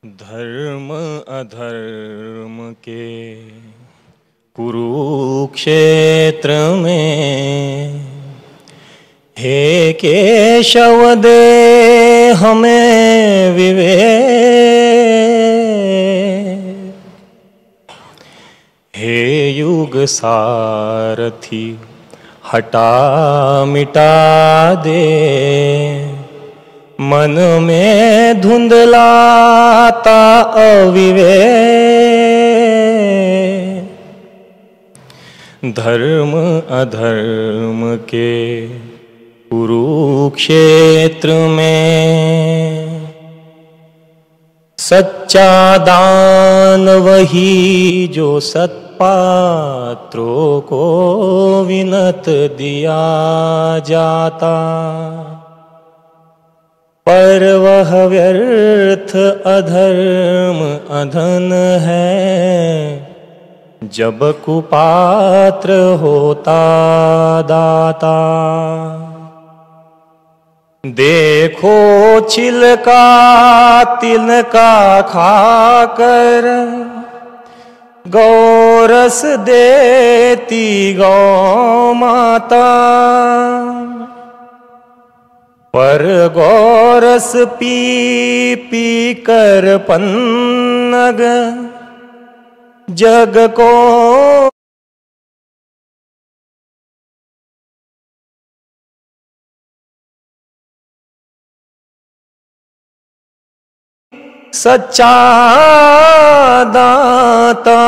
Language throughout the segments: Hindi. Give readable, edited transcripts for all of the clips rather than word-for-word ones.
धर्म अधर्म के कुरुक्षेत्र में हे केशव दे हमें विवेक। हे युग सारथी हटा मिटा दे मन में धुंधलाता अविवेक। धर्म अधर्म के कुरुक्षेत्र में सच्चा दान वही जो सत्पात्रों को विनत दिया जाता, पर वह व्यर्थ अधर्म अधन है जब कुपात्र होता दाता। देखो छिलका तिनका खाकर गौरस देती गौ माता, पर गौरस पी पी कर पन्नग जग को सच्चा दाता।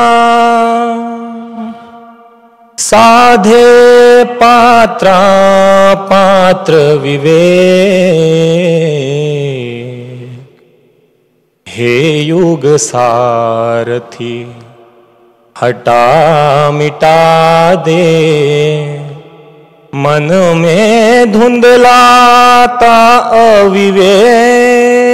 साधे पात्रा पात्र विवेक। हे युग सारथी हटा मिटा दे मन में धुंधलाता अविवेक।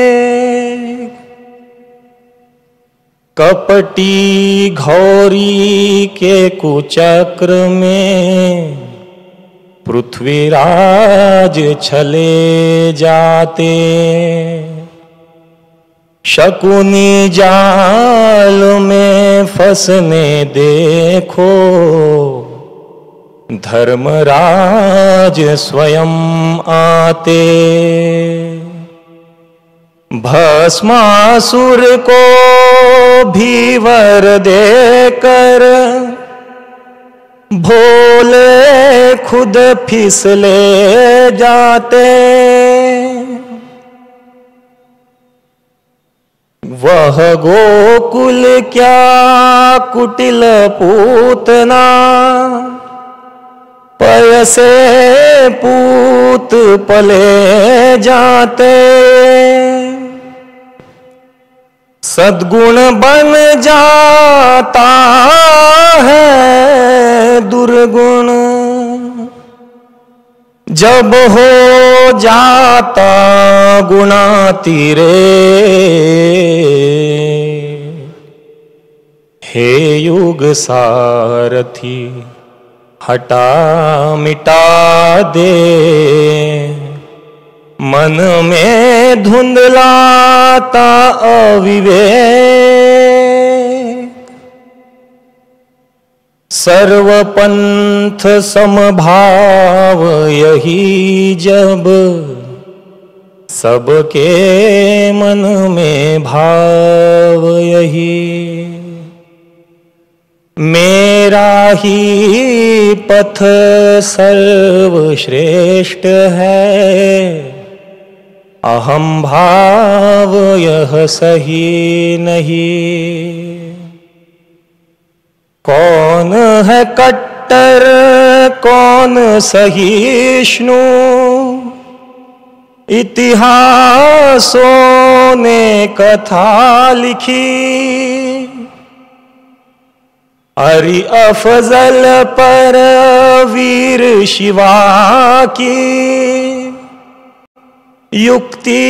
कपटी घोरी के कुचक्र में पृथ्वीराज छले जाते, शकुनी जाल में फंसने देखो धर्मराज स्वयं आते। भस्मासुर को भी वर देकर भोले खुद फिसले जाते, वह गोकुल क्या कुटिल पूतना पय से पूत पले जाते। सद्गुण बन जाता है दुर्गुण जब हो जाता गुणातिरेक। हे युग सारथी हटा मिटा दे मन में धुंधलाता अविवेक। सर्वपंथ समभाव यही जब सबके मन में भाव यही, मेरा ही पथ सर्वश्रेष्ठ है अहम भाव यह सही नहीं। कौन है कट्टर कौन सहिष्णु इतिहासों ने कथा लिखी, अरि अफजल पर वीर शिवा की युक्ति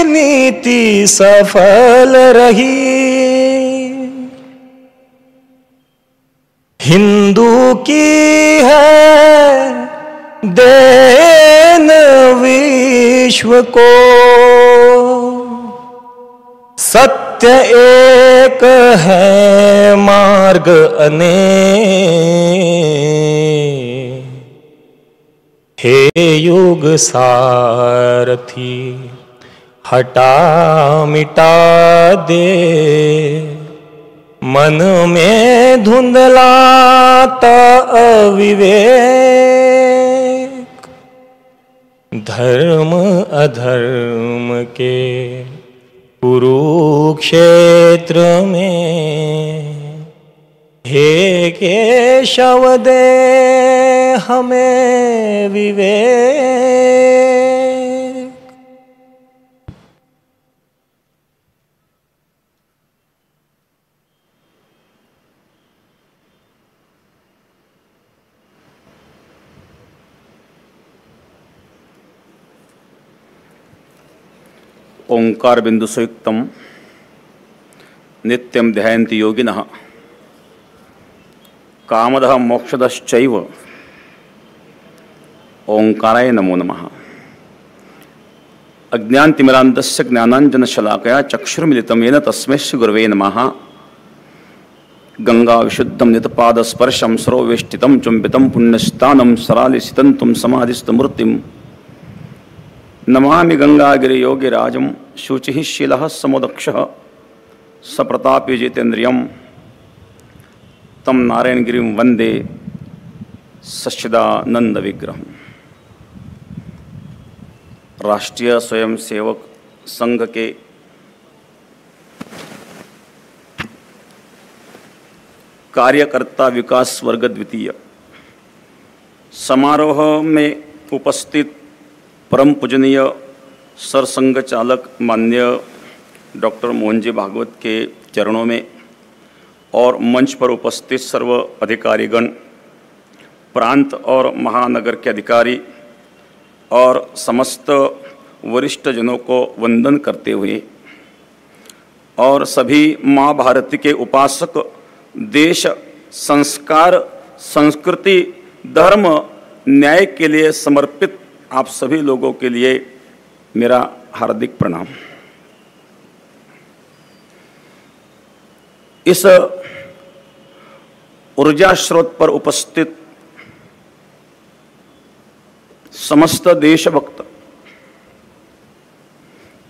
नीति सफल रही। हिंदू की है देन विश्व को सत्य एक है मार्ग अनेक, हे युग सारथी हटा मिटा दे मन में धुंधलाता अविवेक। धर्म अधर्म के कुरुक्षेत्र में हे केशव दे हमें विवेक। ओंकार बिंदु संयुक्तम नित्यं ध्यायन्ति योगिनः कामदः मोक्षदश्चैव। ओंकाराय नमो नमः। अज्ञानतिमिरान्धस्य ज्ञानाञ्जनशलाकया चक्षुर्मिलितं येन तस्मै श्रीगुरवे नमः। गंगाविशुद्धं नितपादस्पर्शं सरोवेष्टितं चुम्बितं पुण्यस्तानं सरालिसितं तुम समाधिस्थमूर्तिं नमामि गंगागिरियोगिराजं। शुचिः शीलः समुदक्षः सप्रतापी जितेन्द्रियं तम नारायणगिरिं वंदे सच्चिदानंद विग्रहम्। राष्ट्रीय स्वयंसेवक संघ के कार्यकर्ता विकास वर्ग द्वितीय समारोह में उपस्थित परम पूजनीय सरसंघ चालक माननीय डॉक्टर मोहन जी भागवत के चरणों में और मंच पर उपस्थित सर्व अधिकारीगण, प्रांत और महानगर के अधिकारी और समस्त वरिष्ठ जनों को वंदन करते हुए और सभी माँ भारती के उपासक, देश, संस्कार, संस्कृति, धर्म, न्याय के लिए समर्पित आप सभी लोगों के लिए मेरा हार्दिक प्रणाम। इस ऊर्जा स्रोत पर उपस्थित समस्त देशभक्त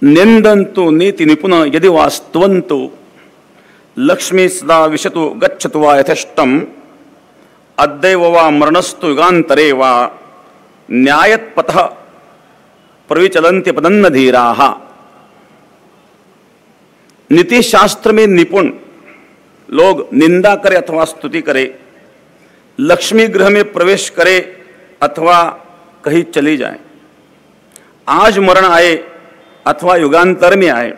निंदन्तु नीति निपुण यदि वास्तवन्तु लक्ष्मी सदा विशतु गच्छतु वा यथेष्टम अद्यैव वा मरणस्तु युगान्तरे वा न्यायपथः प्रविचलन्ति पदन्न धीराः। नीति शास्त्र में निपुण लोग निंदा करे अथवा स्तुति करे, लक्ष्मी गृह में प्रवेश करे अथवा कहीं चली जाए, आज मरण आए अथवा युगांतर में आए,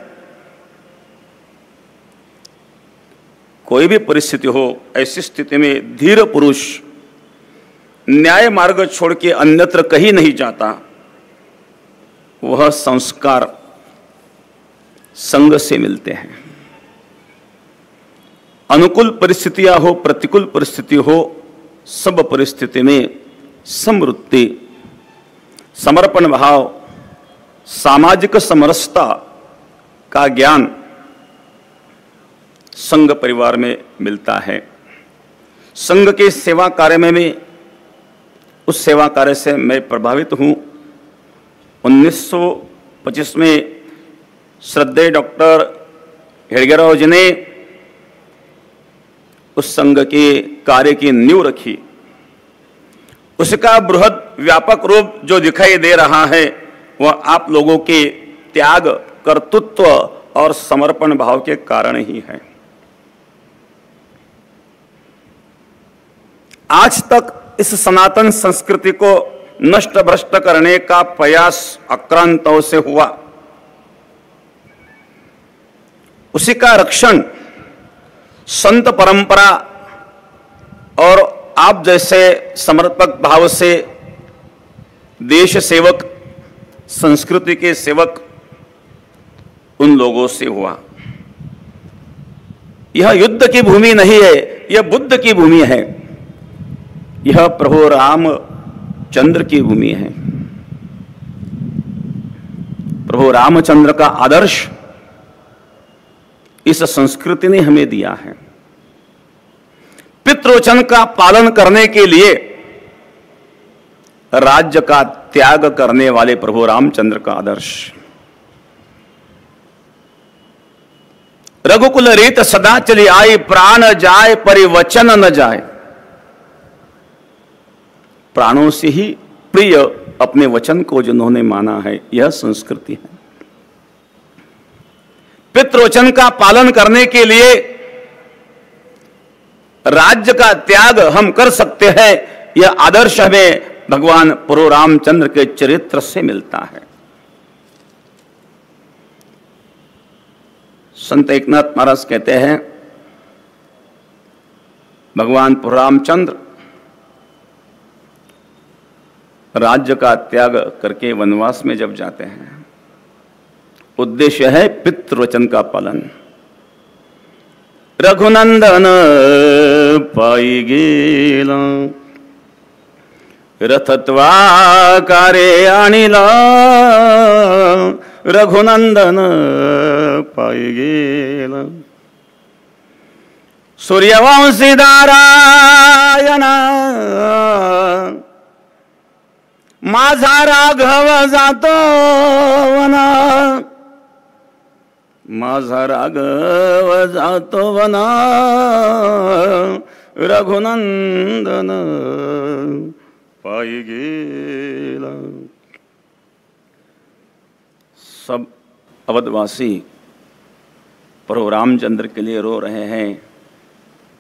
कोई भी परिस्थिति हो, ऐसी स्थिति में धीर पुरुष न्याय मार्ग छोड़ के अन्यत्र कहीं नहीं जाता। वह संस्कार संघ से मिलते हैं। अनुकूल परिस्थितियां हो, प्रतिकूल परिस्थिति हो, सब परिस्थिति में समृद्धि, समर्पण भाव, सामाजिक समरसता का ज्ञान संघ परिवार में मिलता है। संघ के सेवा कार्य में उस सेवा कार्य से मैं प्रभावित हूँ। 1925 में श्रद्धेय डॉक्टर हेडगेराव जी ने उस संघ के कार्य की नींव रखी। उसका बृहद व्यापक रूप जो दिखाई दे रहा है वह आप लोगों के त्याग, कर्तृत्व और समर्पण भाव के कारण ही है। आज तक इस सनातन संस्कृति को नष्ट भ्रष्ट करने का प्रयास आक्रांताओं से हुआ। उसी का रक्षण संत परंपरा और आप जैसे समर्पक भाव से देश सेवक, संस्कृति के सेवक उन लोगों से हुआ। यह युद्ध की भूमि नहीं है, यह बुद्ध की भूमि है, यह प्रभु रामचंद्र की भूमि है। प्रभु रामचंद्र का आदर्श इस संस्कृति ने हमें दिया है। पितृवचन का पालन करने के लिए राज्य का त्याग करने वाले प्रभु रामचंद्र का आदर्श। रघुकुल रीत सदा चली आई, प्राण जाए परिवचन न जाए। प्राणों से ही प्रिय अपने वचन को जिन्होंने माना है, यह संस्कृति है। पितृवचन का पालन करने के लिए राज्य का त्याग हम कर सकते हैं, यह आदर्श हमें भगवान प्रभु रामचंद्र के चरित्र से मिलता है। संत एकनाथ महाराज कहते हैं, भगवान प्रभु रामचंद्र राज्य का त्याग करके वनवास में जब जाते हैं, उद्देश्य है पितृवचन का पालन। रघुनंदन पाई गेला, रथत्वा कारे आणिला, रघुनंदन पाई गेला। सूर्यवंशी नारायण माझा राघव जातो वना, माझा राघव जातो वना, रघुनंदन पाई गेला। सब अवधवासी प्रभु रामचंद्र के लिए रो रहे हैं,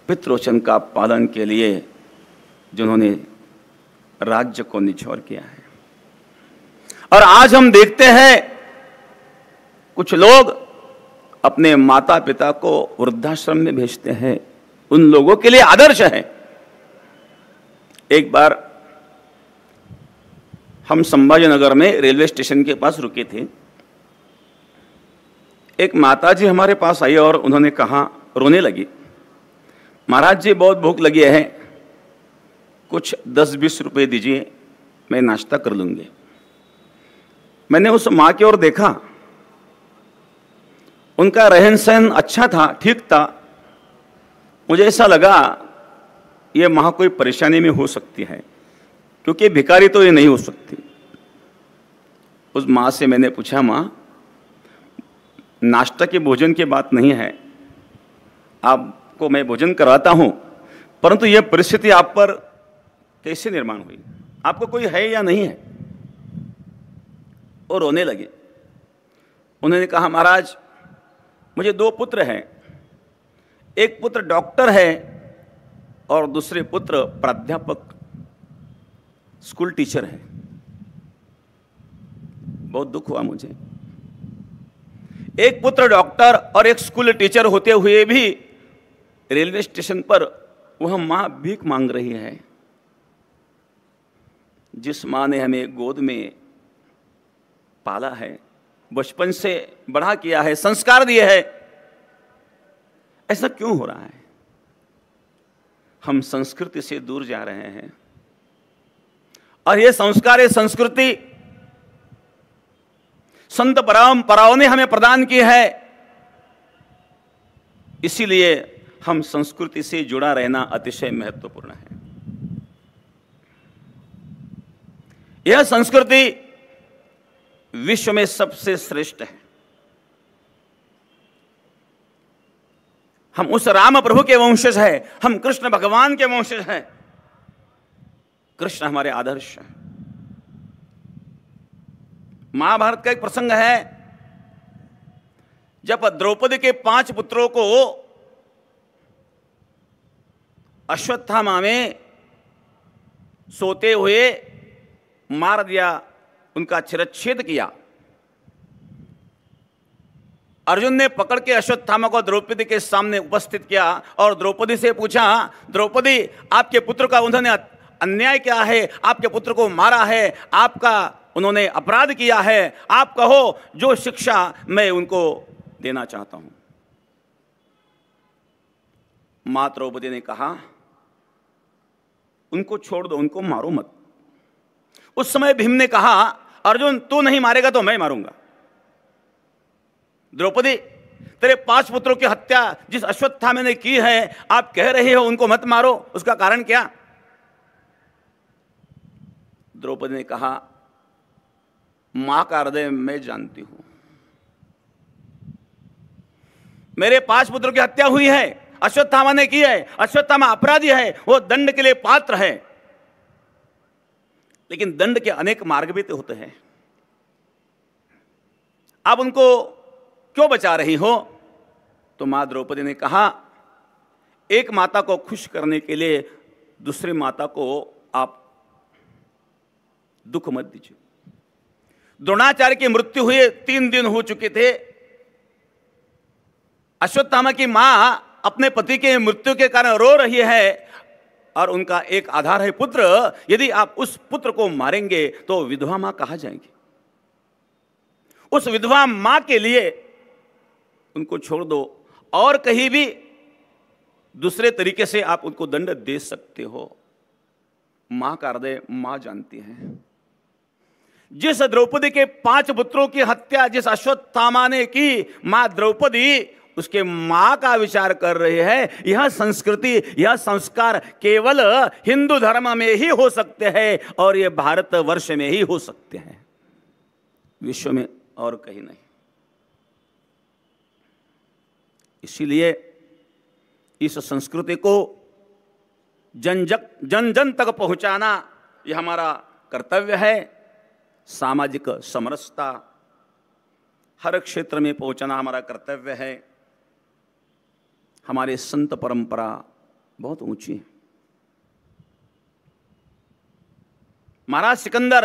पितृवचन का पालन के लिए जिन्होंने राज्य को निछोड़ किया है। और आज हम देखते हैं कुछ लोग अपने माता पिता को वृद्धाश्रम में भेजते हैं, उन लोगों के लिए आदर्श है। एक बार हम संभाजीनगर में रेलवे स्टेशन के पास रुके थे। एक माताजी हमारे पास आई और उन्होंने कहा, रोने लगी, महाराज जी बहुत भूख लगी है, कुछ 10-20 रुपए दीजिए, मैं नाश्ता कर लूंगी। मैंने उस माँ की ओर देखा, उनका रहन सहन अच्छा था, ठीक था। मुझे ऐसा लगा ये माँ कोई परेशानी में हो सकती है, क्योंकि भिखारी तो ये नहीं हो सकती। उस माँ से मैंने पूछा, माँ नाश्ता के भोजन की बात नहीं है, आपको मैं भोजन करवाता हूँ, परंतु यह परिस्थिति आप पर कैसे निर्माण हुई, आपको कोई है या नहीं है? और रोने लगे। उन्होंने कहा, महाराज मुझे 2 पुत्र हैं, एक पुत्र डॉक्टर है और दूसरे पुत्र प्राध्यापक स्कूल टीचर है। बहुत दुख हुआ मुझे। एक पुत्र डॉक्टर और एक स्कूल टीचर होते हुए भी रेलवे स्टेशन पर वह मां भीख मांग रही है। जिस मां ने हमें गोद में पाला है, बचपन से बड़ा किया है, संस्कार दिए हैं, ऐसा क्यों हो रहा है? हम संस्कृति से दूर जा रहे हैं। और यह संस्कार, ये संस्कृति संत परंपराओं ने हमें प्रदान की है। इसीलिए हम संस्कृति से जुड़ा रहना अतिशय महत्वपूर्ण है। यह संस्कृति विश्व में सबसे श्रेष्ठ है। हम उस राम प्रभु के वंशज हैं, हम कृष्ण भगवान के वंशज हैं। कृष्ण हमारे आदर्श हैं। महाभारत का एक प्रसंग है, जब द्रौपदी के 5 पुत्रों को अश्वत्थामा में सोते हुए मार दिया, उनका शिरच्छेद किया। अर्जुन ने पकड़ के अश्वत्थामा को द्रौपदी के सामने उपस्थित किया और द्रौपदी से पूछा, द्रौपदी आपके पुत्र का उन्होंने अन्याय क्या है, आपके पुत्र को मारा है, आपका उन्होंने अपराध किया है, आप कहो जो शिक्षा मैं उनको देना चाहता हूं। मां द्रौपदी ने कहा, उनको छोड़ दो, उनको मारो मत। उस समय भीम ने कहा, अर्जुन तू नहीं मारेगा तो मैं मारूंगा। द्रौपदी तेरे 5 पुत्रों की हत्या जिस अश्वत्थामा ने की है, आप कह रहे हो उनको मत मारो, उसका कारण क्या? द्रौपदी ने कहा, मां का हृदय मैं जानती हूं। मेरे 5 पुत्रों की हत्या हुई है, अश्वत्थामा ने की है। अश्वत्थामा अपराधी है, वो दंड के लिए पात्र है। लेकिन दंड के अनेक मार्ग भी तो होते हैं। आप उनको क्यों बचा रही हो? तो मां द्रौपदी ने कहा, एक माता को खुश करने के लिए दूसरी माता को आप दुख मत दीजिए। द्रोणाचार्य की मृत्यु हुए 3 दिन हो चुके थे। अश्वत्थामा की मां अपने पति के मृत्यु के कारण रो रही है और उनका एक आधार है पुत्र। यदि आप उस पुत्र को मारेंगे तो विधवा मां कहा जाएंगी। उस विधवा मां के लिए उनको छोड़ दो और कहीं भी दूसरे तरीके से आप उनको दंड दे सकते हो। मां का हृदय मां जानती है। जिस द्रौपदी के 5 पुत्रों की हत्या जिस अश्वत्थामा ने की, मां द्रौपदी उसके मां का विचार कर रहे हैं। यह संस्कृति, यह संस्कार केवल हिंदू धर्म में ही हो सकते हैं और यह भारत वर्ष में ही हो सकते हैं, विश्व में और कहीं नहीं। इसीलिए इस संस्कृति को जन जन तक पहुंचाना यह हमारा कर्तव्य है। सामाजिक समरसता हर क्षेत्र में पहुंचाना हमारा कर्तव्य है। हमारे संत परंपरा बहुत ऊंची है। महाराज सिकंदर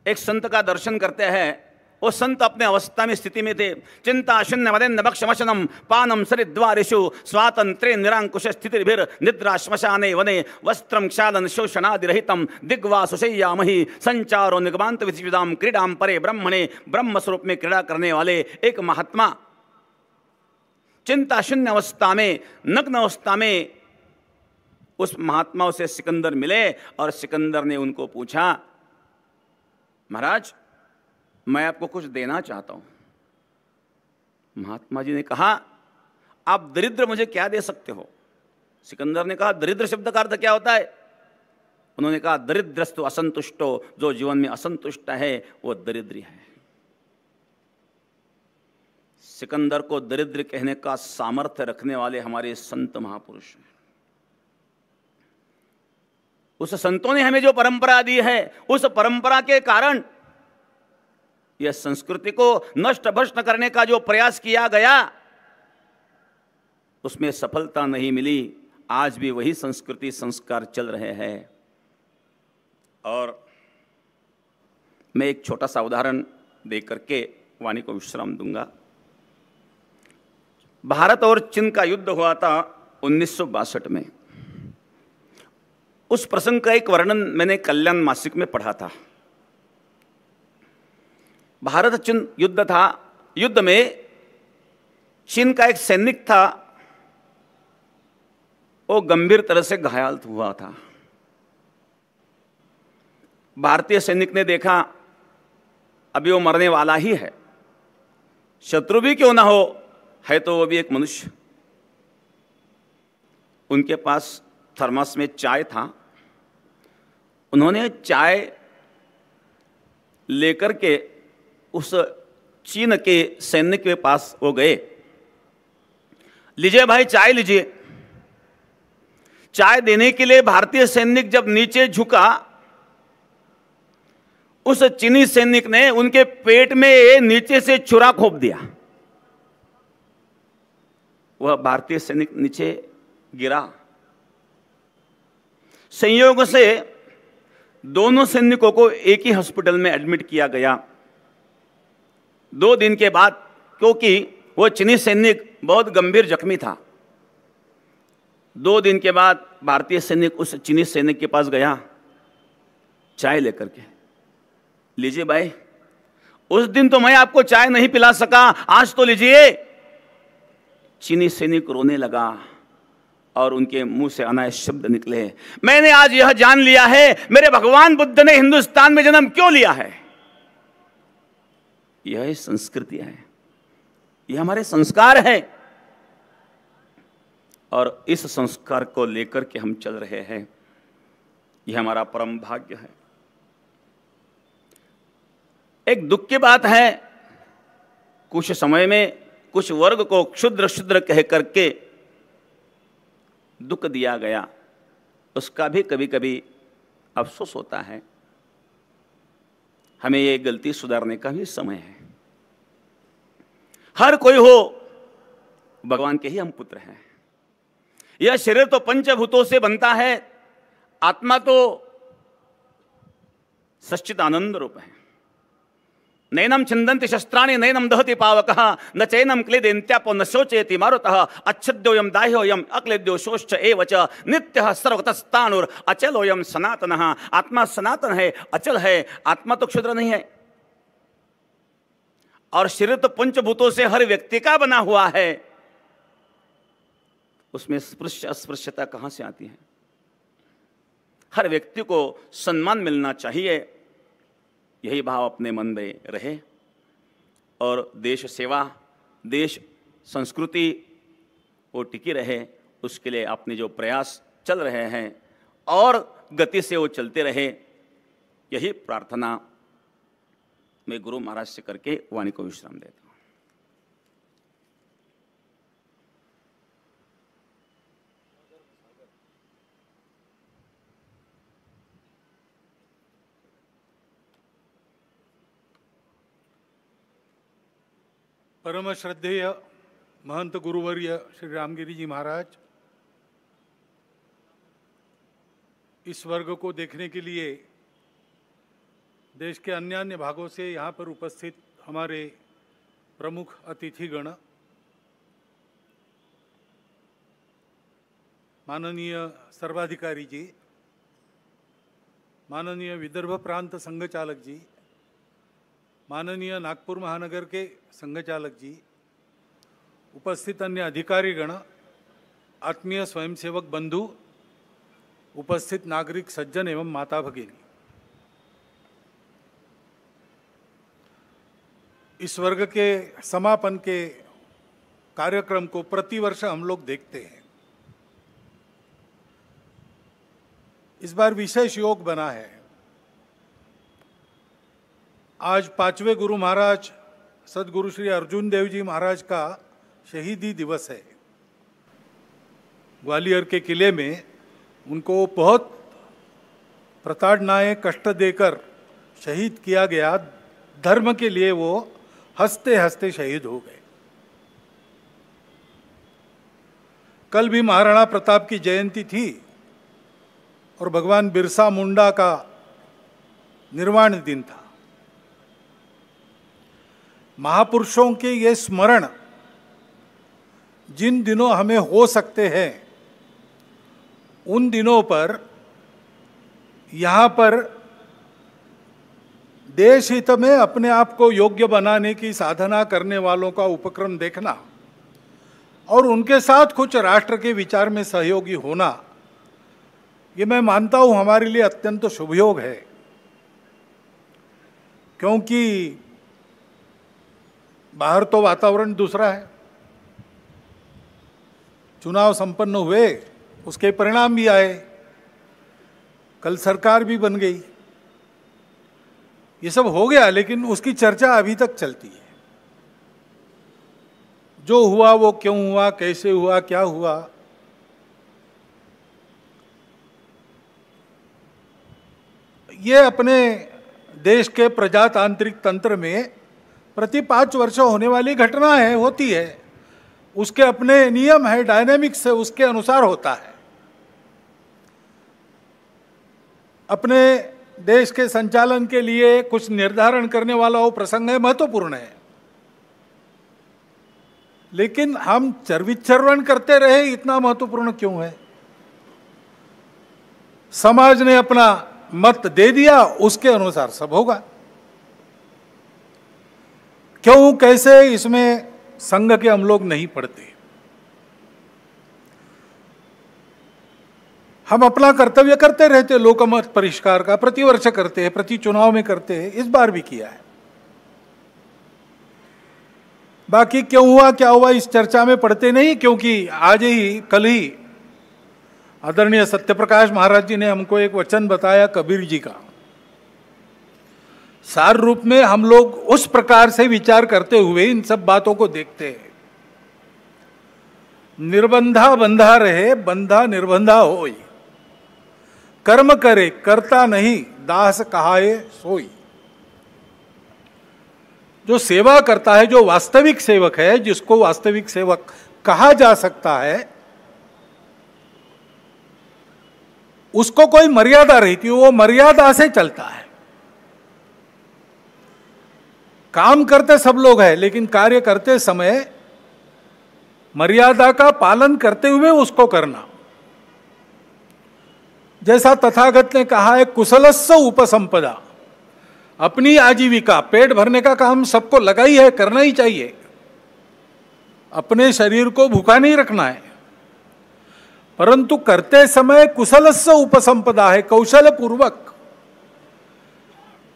एक संत का दर्शन करते हैं। वो संत अपने अवस्था में स्थिति में थे। चिंता शून्य मदेन भक्षमशनम पानम सरिद्वारिषु स्वातंत्र्य निरांकुश स्थितिर्भिर निद्रा श्मशाने वने वस्त्रम क्षालन शोषणादिरहितम दिग्वा सुशय्यामहि संचारो निगमांत विचिदाम क्रीडाम परे ब्रह्मणे ब्रह्म स्वरूप में क्रीड़ा करने वाले एक महात्मा चिंता शून्य अवस्था में, नग्न अवस्था में उस महात्मा से सिकंदर मिले और सिकंदर ने उनको पूछा, महाराज मैं आपको कुछ देना चाहता हूं। महात्मा जी ने कहा, आप दरिद्र मुझे क्या दे सकते हो? सिकंदर ने कहा, दरिद्र शब्द का अर्थ क्या होता है? उन्होंने कहा, दरिद्रस्तु असंतुष्टो, जो जीवन में असंतुष्ट है वो दरिद्री है। सिकंदर को दरिद्र कहने का सामर्थ्य रखने वाले हमारे संत महापुरुष हैं। उस संतों ने हमें जो परंपरा दी है, उस परंपरा के कारण यह संस्कृति को नष्ट भ्रष्ट करने का जो प्रयास किया गया उसमें सफलता नहीं मिली। आज भी वही संस्कृति संस्कार चल रहे हैं। और मैं एक छोटा सा उदाहरण देकर के वाणी को विश्राम दूंगा। भारत और चीन का युद्ध हुआ था 1962 में। उस प्रसंग का एक वर्णन मैंने कल्याण मासिक में पढ़ा था। भारत चीन युद्ध था। युद्ध में चीन का एक सैनिक था, वो गंभीर तरह से घायल हुआ था। भारतीय सैनिक ने देखा अभी वो मरने वाला ही है, शत्रु भी क्यों ना हो, है तो वो भी एक मनुष्य। उनके पास थर्मस में चाय था। उन्होंने चाय लेकर के उस चीन के सैनिक के पास वो गए, लीजिए भाई चाय लीजिए। चाय देने के लिए भारतीय सैनिक जब नीचे झुका, उस चीनी सैनिक ने उनके पेट में नीचे से छुरा खोप दिया। वह भारतीय सैनिक नीचे गिरा। संयोग से दोनों सैनिकों को एक ही हॉस्पिटल में एडमिट किया गया। 2 दिन के बाद, क्योंकि वो चीनी सैनिक बहुत गंभीर जख्मी था, 2 दिन के बाद भारतीय सैनिक उस चीनी सैनिक के पास गया चाय लेकर के, लीजिए भाई, उस दिन तो मैं आपको चाय नहीं पिला सका, आज तो लीजिए। चीनी सैनिक रोने लगा और उनके मुंह से अनायास शब्द निकले, मैंने आज यह जान लिया है मेरे भगवान बुद्ध ने हिंदुस्तान में जन्म क्यों लिया है। यह संस्कृति है। ये हमारे संस्कार है और इस संस्कार को लेकर के हम चल रहे हैं। यह हमारा परम भाग्य है। एक दुख की बात है, कुछ समय में कुछ वर्ग को क्षुद्र क्षुद्र कह करके दुख दिया गया, उसका भी कभी कभी अफसोस होता है। हमें ये गलती सुधारने का भी समय है। हर कोई हो, भगवान के ही हम पुत्र हैं। यह शरीर तो पंचभूतों से बनता है, आत्मा तो सच्चिद आनंद रूप है। नैनम छिंदन्ति शस्त्राणि नैनम दहति पावकः न चैनम क्लेदेन्त्यापो न शोचयति मारुतः अच्छद्योयम दाह्योयम अक्लेद्यो शोश्च एव च नित्यः सर्वतस्तानुर अचलोयम सनातनः। आत्मा सनातन है, अचल है, आत्मा तो क्षुद्र नहीं है। और शरीर तो पंचभूतों से हर व्यक्ति का बना हुआ है, उसमें स्पृश्य अस्पृश्यता कहां से आती है? हर व्यक्ति को सम्मान मिलना चाहिए, यही भाव अपने मन में रहे और देश सेवा, देश संस्कृति वो टिकी रहे, उसके लिए अपने जो प्रयास चल रहे हैं और गति से वो चलते रहे, यही प्रार्थना मैं गुरु महाराज से करके वाणी को विश्राम देता हूं। परम श्रद्धेय महंत गुरुवर्य श्री रामगिरी जी महाराज, इस वर्ग को देखने के लिए देश के अन्य अन्य भागों से यहाँ पर उपस्थित हमारे प्रमुख अतिथिगण, माननीय सर्वाधिकारी जी, माननीय विदर्भ प्रांत संघ चालक जी, माननीय नागपुर महानगर के संघ चालक जी, उपस्थित अन्य अधिकारीगण, आत्मीय स्वयंसेवक बंधु, उपस्थित नागरिक सज्जन एवं माता भगिनी, इस वर्ग के समापन के कार्यक्रम को प्रतिवर्ष हम लोग देखते हैं। इस बार विशेष योग बना है। आज 5वें गुरु महाराज सदगुरु श्री अर्जुन देव जी महाराज का शहीदी दिवस है। ग्वालियर के किले में उनको बहुत प्रताड़नाएं कष्ट देकर शहीद किया गया। धर्म के लिए वो हंसते हंसते शहीद हो गए। कल भी महाराणा प्रताप की जयंती थी और भगवान बिरसा मुंडा का निर्वाण दिन था। महापुरुषों के ये स्मरण जिन दिनों हमें हो सकते हैं, उन दिनों पर यहाँ पर देश हित में अपने आप को योग्य बनाने की साधना करने वालों का उपक्रम देखना और उनके साथ कुछ राष्ट्र के विचार में सहयोगी होना, ये मैं मानता हूँ हमारे लिए अत्यंत शुभयोग है। क्योंकि बाहर तो वातावरण दूसरा है। चुनाव संपन्न हुए, उसके परिणाम भी आए, कल सरकार भी बन गई, ये सब हो गया, लेकिन उसकी चर्चा अभी तक चलती है। जो हुआ वो क्यों हुआ, कैसे हुआ, क्या हुआ, ये अपने देश के प्रजातांत्रिक तंत्र में प्रति 5 वर्ष होने वाली घटना है, होती है। उसके अपने नियम है, डायनेमिक्स है, उसके अनुसार होता है। अपने देश के संचालन के लिए कुछ निर्धारण करने वाला वो प्रसंग है, महत्वपूर्ण है। लेकिन हम चरविचरण करते रहे, इतना महत्वपूर्ण क्यों है? समाज ने अपना मत दे दिया, उसके अनुसार सब होगा। क्यों कैसे, इसमें संघ के हम लोग नहीं पढ़ते। हम अपना कर्तव्य करते रहते, लोकमत परिष्कार का प्रतिवर्ष करते हैं, प्रति चुनाव में करते हैं, इस बार भी किया है। बाकी क्यों हुआ क्या हुआ इस चर्चा में पड़ते नहीं, क्योंकि आज ही कल ही आदरणीय सत्यप्रकाश महाराज जी ने हमको एक वचन बताया कबीर जी का। सार रूप में हम लोग उस प्रकार से विचार करते हुए इन सब बातों को देखते हैं। निर्बंधा बंधा रहे, बंधा निर्बंधा होई, कर्म करे करता नहीं, दास कहाए सोई। जो सेवा करता है, जो वास्तविक सेवक है, जिसको वास्तविक सेवक कहा जा सकता है, उसको कोई मर्यादा रहती है, वो मर्यादा से चलता है। काम करते सब लोग हैं, लेकिन कार्य करते समय मर्यादा का पालन करते हुए उसको करना। जैसा तथागत ने कहा है, कुशलस्य उपसंपदा, अपनी आजीविका, पेट भरने का काम सबको लगा ही है, करना ही चाहिए। अपने शरीर को भूखा नहीं रखना है, परंतु करते समय कुशलस्य उपसंपदा है, कौशल पूर्वक,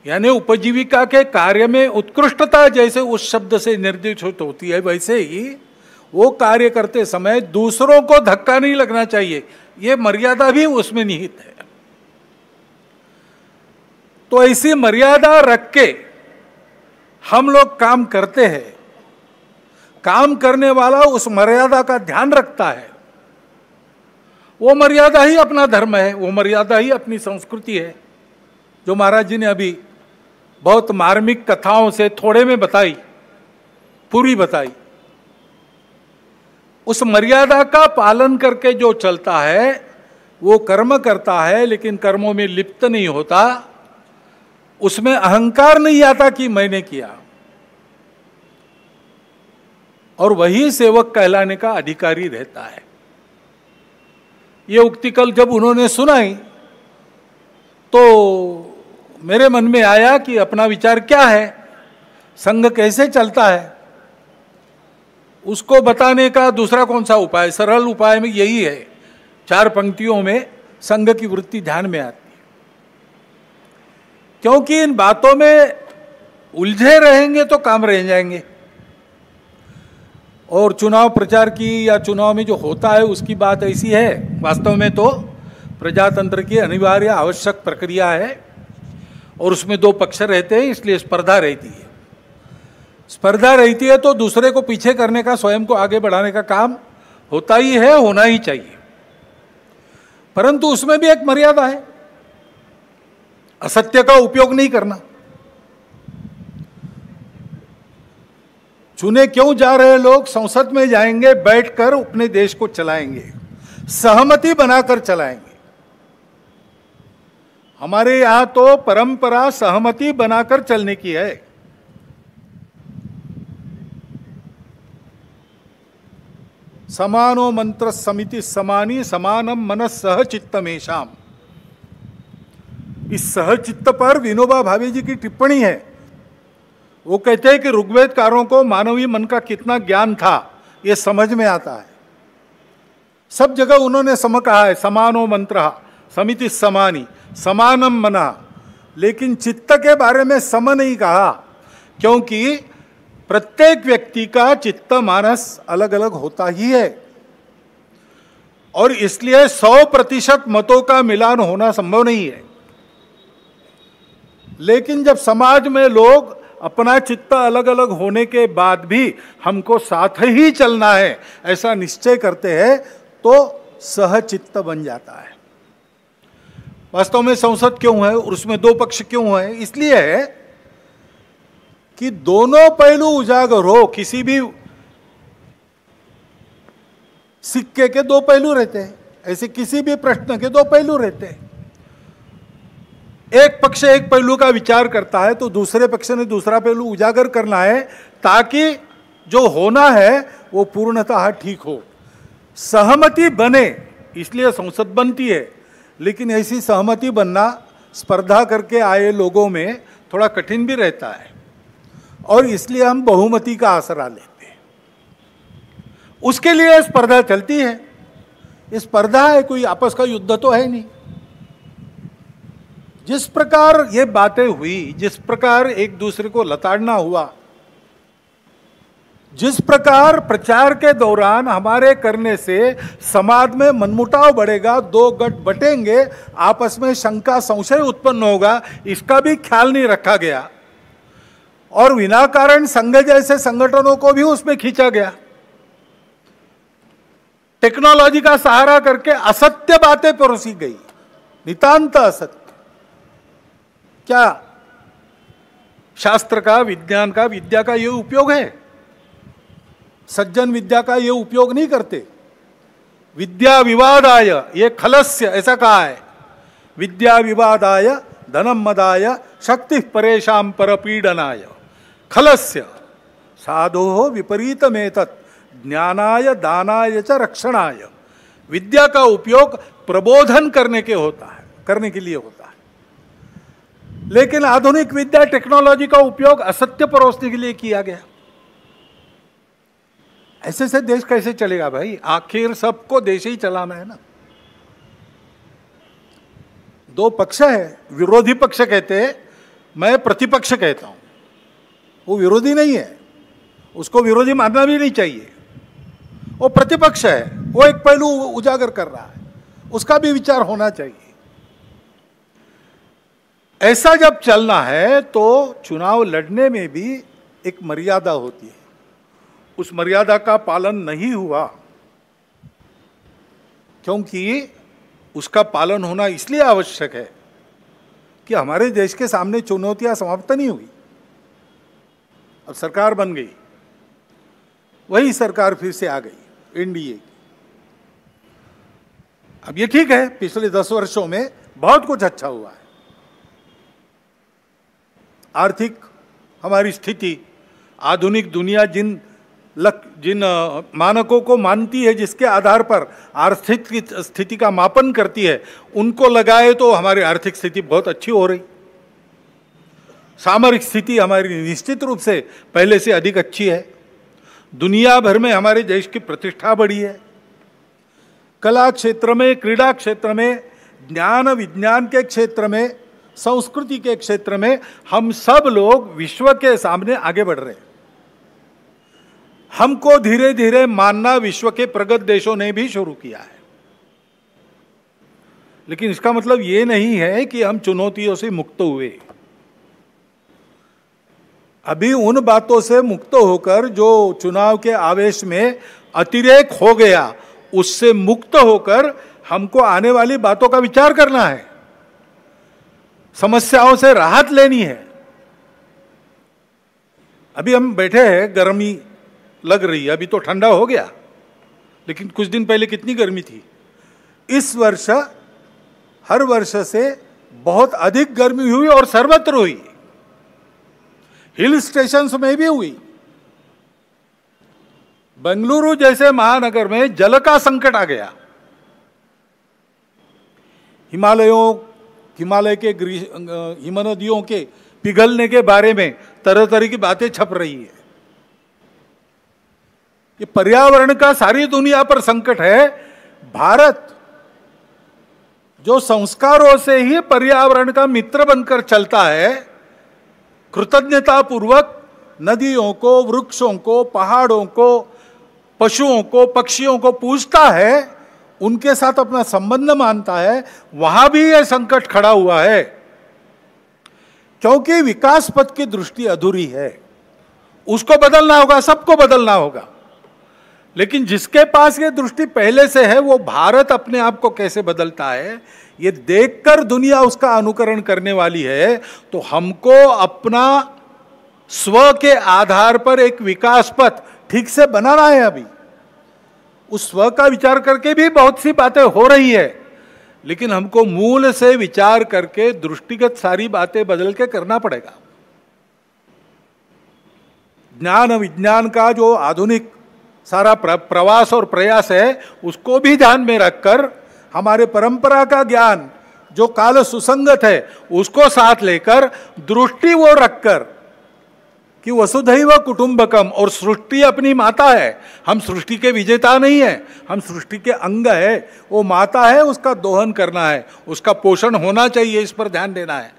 यानी उपजीविका के कार्य में उत्कृष्टता जैसे उस शब्द से निर्दिष्ट होती है, वैसे ही वो कार्य करते समय दूसरों को धक्का नहीं लगना चाहिए, ये मर्यादा भी उसमें निहित है। तो ऐसी मर्यादा रख के हम लोग काम करते हैं। काम करने वाला उस मर्यादा का ध्यान रखता है, वो मर्यादा ही अपना धर्म है, वो मर्यादा ही अपनी संस्कृति है, जो महाराज जी ने अभी बहुत मार्मिक कथाओं से थोड़े में बताई, पूरी बताई। उस मर्यादा का पालन करके जो चलता है वो कर्म करता है, लेकिन कर्मों में लिप्त नहीं होता, उसमें अहंकार नहीं आता कि मैंने किया, और वही सेवक कहलाने का अधिकारी रहता है। ये उक्ति कल जब उन्होंने सुनाई तो मेरे मन में आया कि अपना विचार क्या है, संघ कैसे चलता है, उसको बताने का दूसरा कौन सा उपाय। सरल उपाय में यही है, 4 पंक्तियों में संघ की वृत्ति ध्यान में आती है। क्योंकि इन बातों में उलझे रहेंगे तो काम रह जाएंगे, और चुनाव प्रचार की या चुनाव में जो होता है उसकी बात ऐसी है, वास्तव में तो प्रजातंत्र की अनिवार्य आवश्यक प्रक्रिया है, और उसमें 2 पक्ष रहते हैं, इसलिए स्पर्धा रहती है। स्पर्धा रहती है तो दूसरे को पीछे करने का, स्वयं को आगे बढ़ाने का काम होता ही है, होना ही चाहिए, परंतु उसमें भी एक मर्यादा है, असत्य का उपयोग नहीं करना। चुने क्यों जा रहे लोग, संसद में जाएंगे, बैठकर अपने देश को चलाएंगे, सहमति बनाकर चलाएंगे। हमारे यहां तो परंपरा सहमति बनाकर चलने की है। समानो मंत्र समिति समानी समानम मनस सहचित्तमेशाम। इस सहचित्त पर विनोबा भावे जी की टिप्पणी है। वो कहते हैं कि ऋग्वेदकारों को मानवीय मन का कितना ज्ञान था ये समझ में आता है। सब जगह उन्होंने सम कहा है, समानो मंत्र समिति समानी समानम मना, लेकिन चित्त के बारे में सम नहीं कहा, क्योंकि प्रत्येक व्यक्ति का चित्त मानस अलग अलग होता ही है, और इसलिए 100% मतों का मिलान होना संभव नहीं है। लेकिन जब समाज में लोग अपना चित्त अलग अलग होने के बाद भी हमको साथ ही चलना है ऐसा निश्चय करते हैं, तो सहचित्त बन जाता है। वास्तव में संसद क्यों है और उसमें 2 पक्ष क्यों है? इसलिए है कि दोनों पहलू उजागर हो। किसी भी सिक्के के 2 पहलू रहते हैं, ऐसे किसी भी प्रश्न के 2 पहलू रहते हैं। एक पक्ष एक पहलू का विचार करता है तो दूसरे पक्ष ने दूसरा पहलू उजागर करना है, ताकि जो होना है वो पूर्णतः ठीक हो, सहमति बने। इसलिए संसद बनती है, लेकिन ऐसी सहमति बनना स्पर्धा करके आए लोगों में थोड़ा कठिन भी रहता है, और इसलिए हम बहुमति का आसरा लेते हैं। उसके लिए स्पर्धा चलती है। ये स्पर्धा है, कोई आपस का युद्ध तो है नहीं। जिस प्रकार ये बातें हुई, जिस प्रकार एक दूसरे को लताड़ना हुआ, जिस प्रकार प्रचार के दौरान हमारे करने से समाज में मनमुटाव बढ़ेगा, दो गट बटेंगे, आपस में शंका संशय उत्पन्न होगा, इसका भी ख्याल नहीं रखा गया और विनाकारण संघ जैसे संगठनों को भी उसमें खींचा गया। टेक्नोलॉजी का सहारा करके असत्य बातें परोसी गई, नितांत असत्य। क्या शास्त्र का, विज्ञान का, विद्या का ये उपयोग है? सज्जन विद्या का ये उपयोग नहीं करते। विद्या विवादाय ये खलस्य, ऐसा कहा है, विद्या विवादाय धनम मदाय शक्ति परेशान परपीडनाय खलस्य साधो विपरीतमेतत् ज्ञानाय दानाय च रक्षणाय। विद्या का उपयोग प्रबोधन करने के लिए होता है, लेकिन आधुनिक विद्या टेक्नोलॉजी का उपयोग असत्य परोसने के लिए किया गया। ऐसे से देश कैसे चलेगा भाई? आखिर सबको देश ही चलाना है ना। दो पक्ष है, विरोधी पक्ष कहते हैं, मैं प्रतिपक्ष कहता हूं। वो विरोधी नहीं है, उसको विरोधी मानना भी नहीं चाहिए। वो प्रतिपक्ष है, वो एक पहलू उजागर कर रहा है, उसका भी विचार होना चाहिए। ऐसा जब चलना है तो चुनाव लड़ने में भी एक मर्यादा होती है। उस मर्यादा का पालन नहीं हुआ, क्योंकि उसका पालन होना इसलिए आवश्यक है कि हमारे देश के सामने चुनौतियां समाप्त नहीं हुई। अब सरकार बन गई, वही सरकार फिर से आ गई, एनडीए की। अब ये ठीक है, पिछले 10 वर्षों में बहुत कुछ अच्छा हुआ है। आर्थिक हमारी स्थिति, आधुनिक दुनिया जिन मानकों को मानती है, जिसके आधार पर आर्थिक स्थिति का मापन करती है, उनको लगाए तो हमारी आर्थिक स्थिति बहुत अच्छी हो रही। सामरिक स्थिति हमारी निश्चित रूप से पहले से अधिक अच्छी है। दुनिया भर में हमारे देश की प्रतिष्ठा बढ़ी है। कला क्षेत्र में, क्रीड़ा क्षेत्र में, ज्ञान विज्ञान के क्षेत्र में, संस्कृति के क्षेत्र में हम सब लोग विश्व के सामने आगे बढ़ रहे हैं। हमको धीरे धीरे मानना विश्व के प्रगत देशों ने भी शुरू किया है। लेकिन इसका मतलब ये नहीं है कि हम चुनौतियों से मुक्त हुए। अभी उन बातों से मुक्त होकर, जो चुनाव के आवेश में अतिरेक हो गया, उससे मुक्त होकर हमको आने वाली बातों का विचार करना है, समस्याओं से राहत लेनी है। अभी हम बैठे हैं, गर्मी लग रही है, अभी तो ठंडा हो गया, लेकिन कुछ दिन पहले कितनी गर्मी थी। इस वर्ष हर वर्ष से बहुत अधिक गर्मी हुई और सर्वत्र हुई, हिल स्टेशंस में भी हुई। बेंगलुरु जैसे महानगर में जल का संकट आ गया। हिमालय के हिमनदियों के पिघलने के बारे में तरह तरह की बातें छप रही है। ये पर्यावरण का सारी दुनिया पर संकट है। भारत जो संस्कारों से ही पर्यावरण का मित्र बनकर चलता है, कृतज्ञता पूर्वक नदियों को, वृक्षों को, पहाड़ों को, पशुओं को, पक्षियों को पूजता है, उनके साथ अपना संबंध मानता है, वहां भी यह संकट खड़ा हुआ है, क्योंकि विकास पथ की दृष्टि अधूरी है। उसको बदलना होगा, सबको बदलना होगा। लेकिन जिसके पास ये दृष्टि पहले से है, वो भारत अपने आप को कैसे बदलता है ये देखकर दुनिया उसका अनुकरण करने वाली है। तो हमको अपना स्व के आधार पर एक विकास पथ ठीक से बनाना है। अभी उस स्व का विचार करके भी बहुत सी बातें हो रही है, लेकिन हमको मूल से विचार करके दृष्टिगत सारी बातें बदल के करना पड़ेगा। ज्ञान विज्ञान का जो आधुनिक सारा प्रवास और प्रयास है, उसको भी ध्यान में रखकर हमारे परंपरा का ज्ञान जो काल सुसंगत है, उसको साथ लेकर दृष्टि वो रखकर कि वसुधैव कुटुंबकम, और सृष्टि अपनी माता है। हम सृष्टि के विजेता नहीं है, हम सृष्टि के अंग है। वो माता है, उसका दोहन करना है, उसका पोषण होना चाहिए, इस पर ध्यान देना है।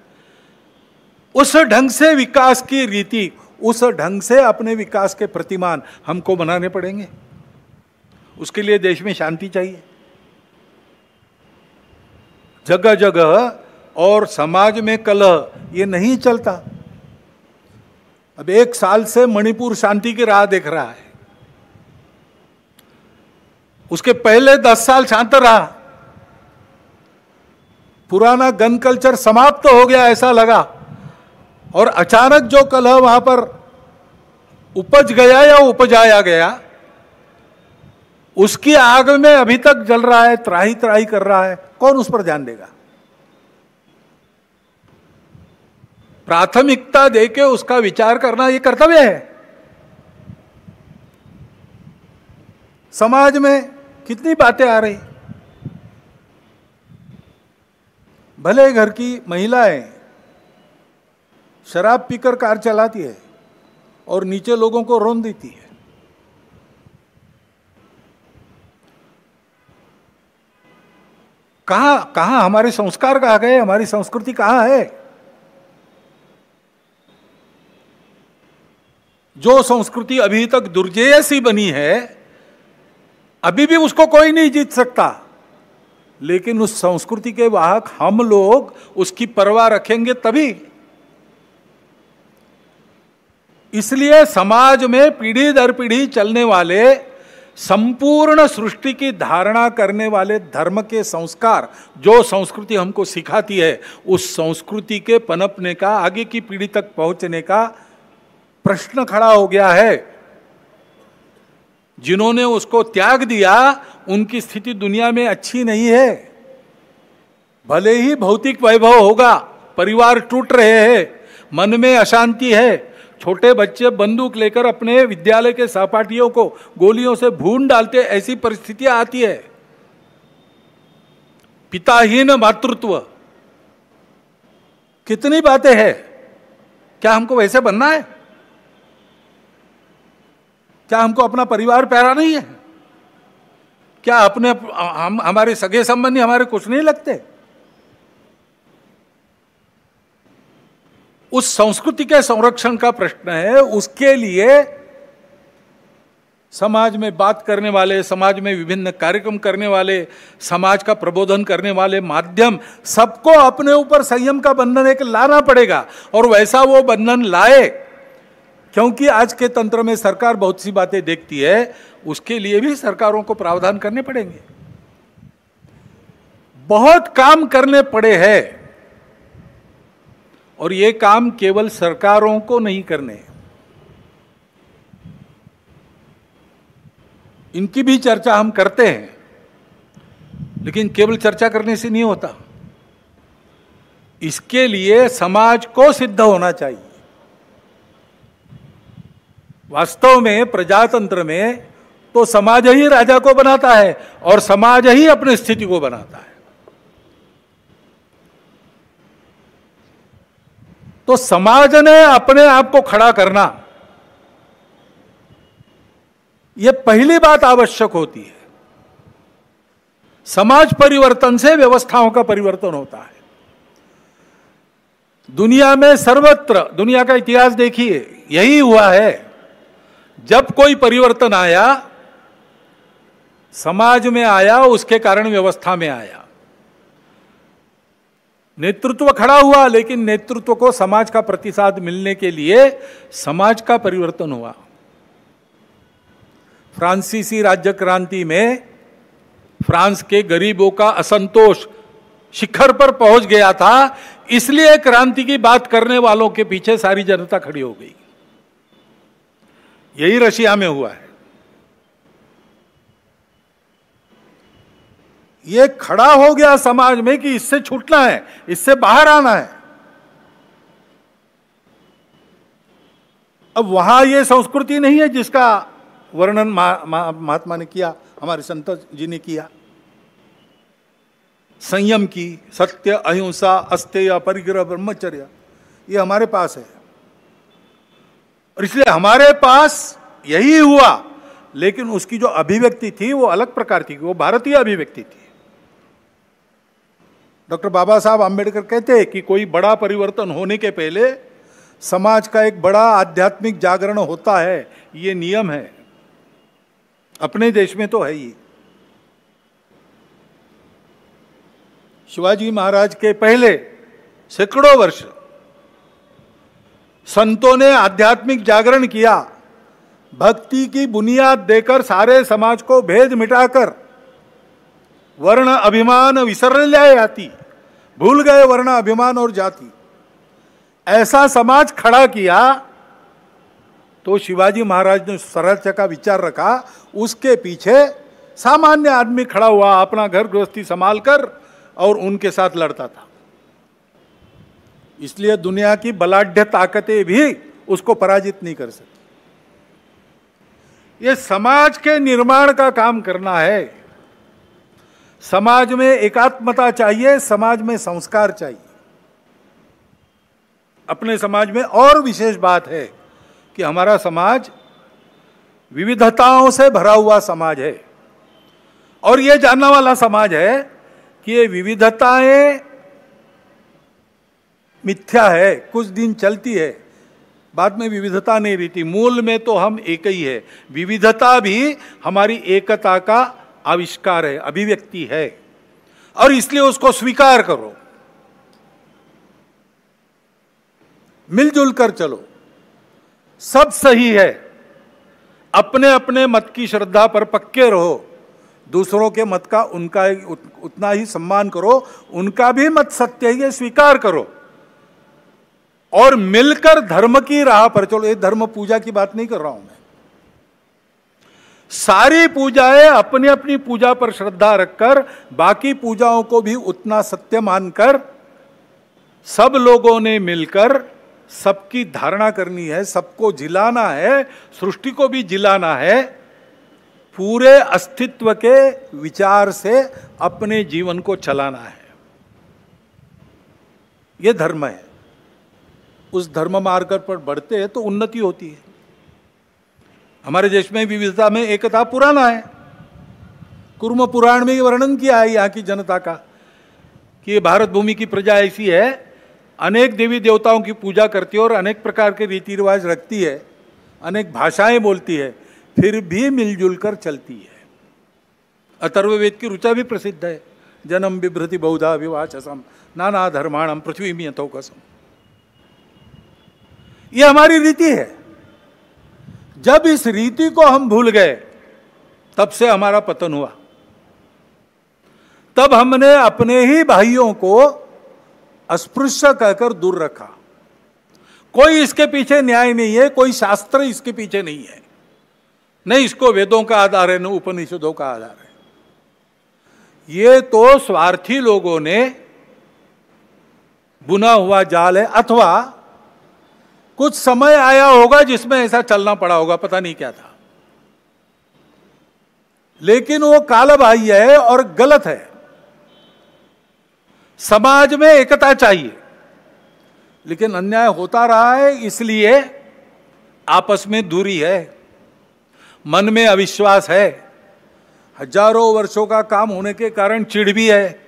उस ढंग से विकास की रीति, उस ढंग से अपने विकास के प्रतिमान हमको बनाने पड़ेंगे। उसके लिए देश में शांति चाहिए जगह जगह, और समाज में कलह ये नहीं चलता। अब 1 साल से मणिपुर शांति की राह देख रहा है, उसके पहले 10 साल शांत रहा। पुराना गन कल्चर समाप्त हो गया ऐसा लगा, और अचानक जो कलह वहां पर उपज गया या उपजाया गया, उसकी आग में अभी तक जल रहा है, त्राही त्राही कर रहा है। कौन उस पर ध्यान देगा? प्राथमिकता देके उसका विचार करना ये कर्तव्य है। समाज में कितनी बातें आ रही, भले घर की महिलाएं शराब पीकर कार चलाती है और नीचे लोगों को रौंद देती है। कहां हमारे संस्कार कहां गए? हमारी संस्कृति कहां है? जो संस्कृति अभी तक दुर्जेय सी बनी है, अभी भी उसको कोई नहीं जीत सकता, लेकिन उस संस्कृति के वाहक हम लोग उसकी परवाह रखेंगे तभी। इसलिए समाज में पीढ़ी दर पीढ़ी चलने वाले, संपूर्ण सृष्टि की धारणा करने वाले धर्म के संस्कार, जो संस्कृति हमको सिखाती है, उस संस्कृति के पनपने का, आगे की पीढ़ी तक पहुंचने का प्रश्न खड़ा हो गया है। जिन्होंने उसको त्याग दिया, उनकी स्थिति दुनिया में अच्छी नहीं है। भले ही भौतिक वैभव होगा, परिवार टूट रहे हैं, मन में अशांति है, छोटे बच्चे बंदूक लेकर अपने विद्यालय के सहपाठियों को गोलियों से भून डालते, ऐसी परिस्थितियां आती है। पिताहीन मातृत्व, कितनी बातें हैं। क्या हमको वैसे बनना है? क्या हमको अपना परिवार प्यारा नहीं है? क्या हमारे सगे संबंधी हमारे कुछ नहीं लगते? उस संस्कृति के संरक्षण का प्रश्न है। उसके लिए समाज में बात करने वाले, समाज में विभिन्न कार्यक्रम करने वाले, समाज का प्रबोधन करने वाले माध्यम, सबको अपने ऊपर संयम का बंधन एक लाना पड़ेगा, और वैसा वो बंधन लाए। क्योंकि आज के तंत्र में सरकार बहुत सी बातें देखती है, उसके लिए भी सरकारों को प्रावधान करने पड़ेंगे। बहुत काम करने पड़े हैं, और ये काम केवल सरकारों को नहीं करने, इनकी भी चर्चा हम करते हैं, लेकिन केवल चर्चा करने से नहीं होता। इसके लिए समाज को सिद्ध होना चाहिए। वास्तव में प्रजातंत्र में तो समाज ही राजा को बनाता है, और समाज ही अपनी स्थिति को बनाता है। तो समाज ने अपने आप को खड़ा करना, यह पहली बात आवश्यक होती है। समाज परिवर्तन से व्यवस्थाओं का परिवर्तन होता है। दुनिया में सर्वत्र, दुनिया का इतिहास देखिए, यही हुआ है। जब कोई परिवर्तन आया, समाज में आया, उसके कारण व्यवस्था में आया। नेतृत्व खड़ा हुआ, लेकिन नेतृत्व को समाज का प्रतिसाद मिलने के लिए समाज का परिवर्तन हुआ। फ्रांसीसी राज्य क्रांति में फ्रांस के गरीबों का असंतोष शिखर पर पहुंच गया था, इसलिए क्रांति की बात करने वालों के पीछे सारी जनता खड़ी हो गई। यही रशिया में हुआ है। ये खड़ा हो गया समाज में कि इससे छूटना है, इससे बाहर आना है। अब वहां ये संस्कृति नहीं है जिसका वर्णन महात्मा ने किया, हमारे संत जी ने किया। संयम की, सत्य, अहिंसा, अस्तेय, परिग्रह, ब्रह्मचर्य, ये हमारे पास है। और इसलिए हमारे पास यही हुआ, लेकिन उसकी जो अभिव्यक्ति थी वो अलग प्रकार थी, वो भारतीय अभिव्यक्ति थी। डॉक्टर बाबा साहब आम्बेडकर कहते हैं कि कोई बड़ा परिवर्तन होने के पहले समाज का एक बड़ा आध्यात्मिक जागरण होता है, ये नियम है। अपने देश में तो है ही। शिवाजी महाराज के पहले सैकड़ों वर्ष संतों ने आध्यात्मिक जागरण किया, भक्ति की बुनियाद देकर सारे समाज को भेद मिटाकर वर्ण अभिमान विसर्य जाति, भूल गए वर्ण अभिमान और जाति, ऐसा समाज खड़ा किया। तो शिवाजी महाराज ने स्वराज्य का विचार रखा, उसके पीछे सामान्य आदमी खड़ा हुआ, अपना घर गृहस्थी संभाल कर और उनके साथ लड़ता था। इसलिए दुनिया की बलाढ्य ताकतें भी उसको पराजित नहीं कर सकती। ये समाज के निर्माण का काम करना है। समाज में एकात्मता चाहिए, समाज में संस्कार चाहिए। अपने समाज में और विशेष बात है कि हमारा समाज विविधताओं से भरा हुआ समाज है, और यह जानने वाला समाज है कि ये विविधताएं मिथ्या है, कुछ दिन चलती है, बाद में विविधता नहीं रहती। मूल में तो हम एक ही है। विविधता भी हमारी एकता का आविष्कार है, अभिव्यक्ति है, और इसलिए उसको स्वीकार करो, मिलजुल कर चलो, सब सही है। अपने अपने मत की श्रद्धा पर पक्के रहो, दूसरों के मत का उनका उतना ही सम्मान करो, उनका भी मत सत्य है ये स्वीकार करो, और मिलकर धर्म की राह पर चलो। ये धर्म पूजा की बात नहीं कर रहा हूं मैं। सारी पूजाएं अपनी अपनी पूजा पर श्रद्धा रखकर, बाकी पूजाओं को भी उतना सत्य मानकर, सब लोगों ने मिलकर सबकी धारणा करनी है, सबको जिलाना है, सृष्टि को भी जिलाना है, पूरे अस्तित्व के विचार से अपने जीवन को चलाना है। यह धर्म है। उस धर्म मार्ग पर बढ़ते हैं तो उन्नति होती है। हमारे देश में विविधता में एकता पुराना है। कुर्म पुराण में वर्णन किया है यहाँ की जनता का कि ये भारत भूमि की प्रजा ऐसी है, अनेक देवी देवताओं की पूजा करती है और अनेक प्रकार के रीति रिवाज रखती है, अनेक भाषाएं बोलती है, फिर भी मिलजुल कर चलती है। अथर्ववेद की ऋचा भी प्रसिद्ध है, जन्म बिभ्रति बहुधा विवाचसम नाना धर्माणम पृथ्वी में यथोकसम। ये हमारी रीति है। जब इस रीति को हम भूल गए, तब से हमारा पतन हुआ। तब हमने अपने ही भाइयों को अस्पृश्य कहकर दूर रखा। कोई इसके पीछे न्याय नहीं है, कोई शास्त्र इसके पीछे नहीं है, नहीं इसको वेदों का आधार है, न उपनिषदों का आधार है। ये तो स्वार्थी लोगों ने बुना हुआ जाल है, अथवा कुछ समय आया होगा जिसमें ऐसा चलना पड़ा होगा, पता नहीं क्या था, लेकिन वो कालबाह्य है और गलत है। समाज में एकता चाहिए, लेकिन अन्याय होता रहा है, इसलिए आपस में दूरी है, मन में अविश्वास है, हजारों वर्षों का काम होने के कारण चिढ़ भी है।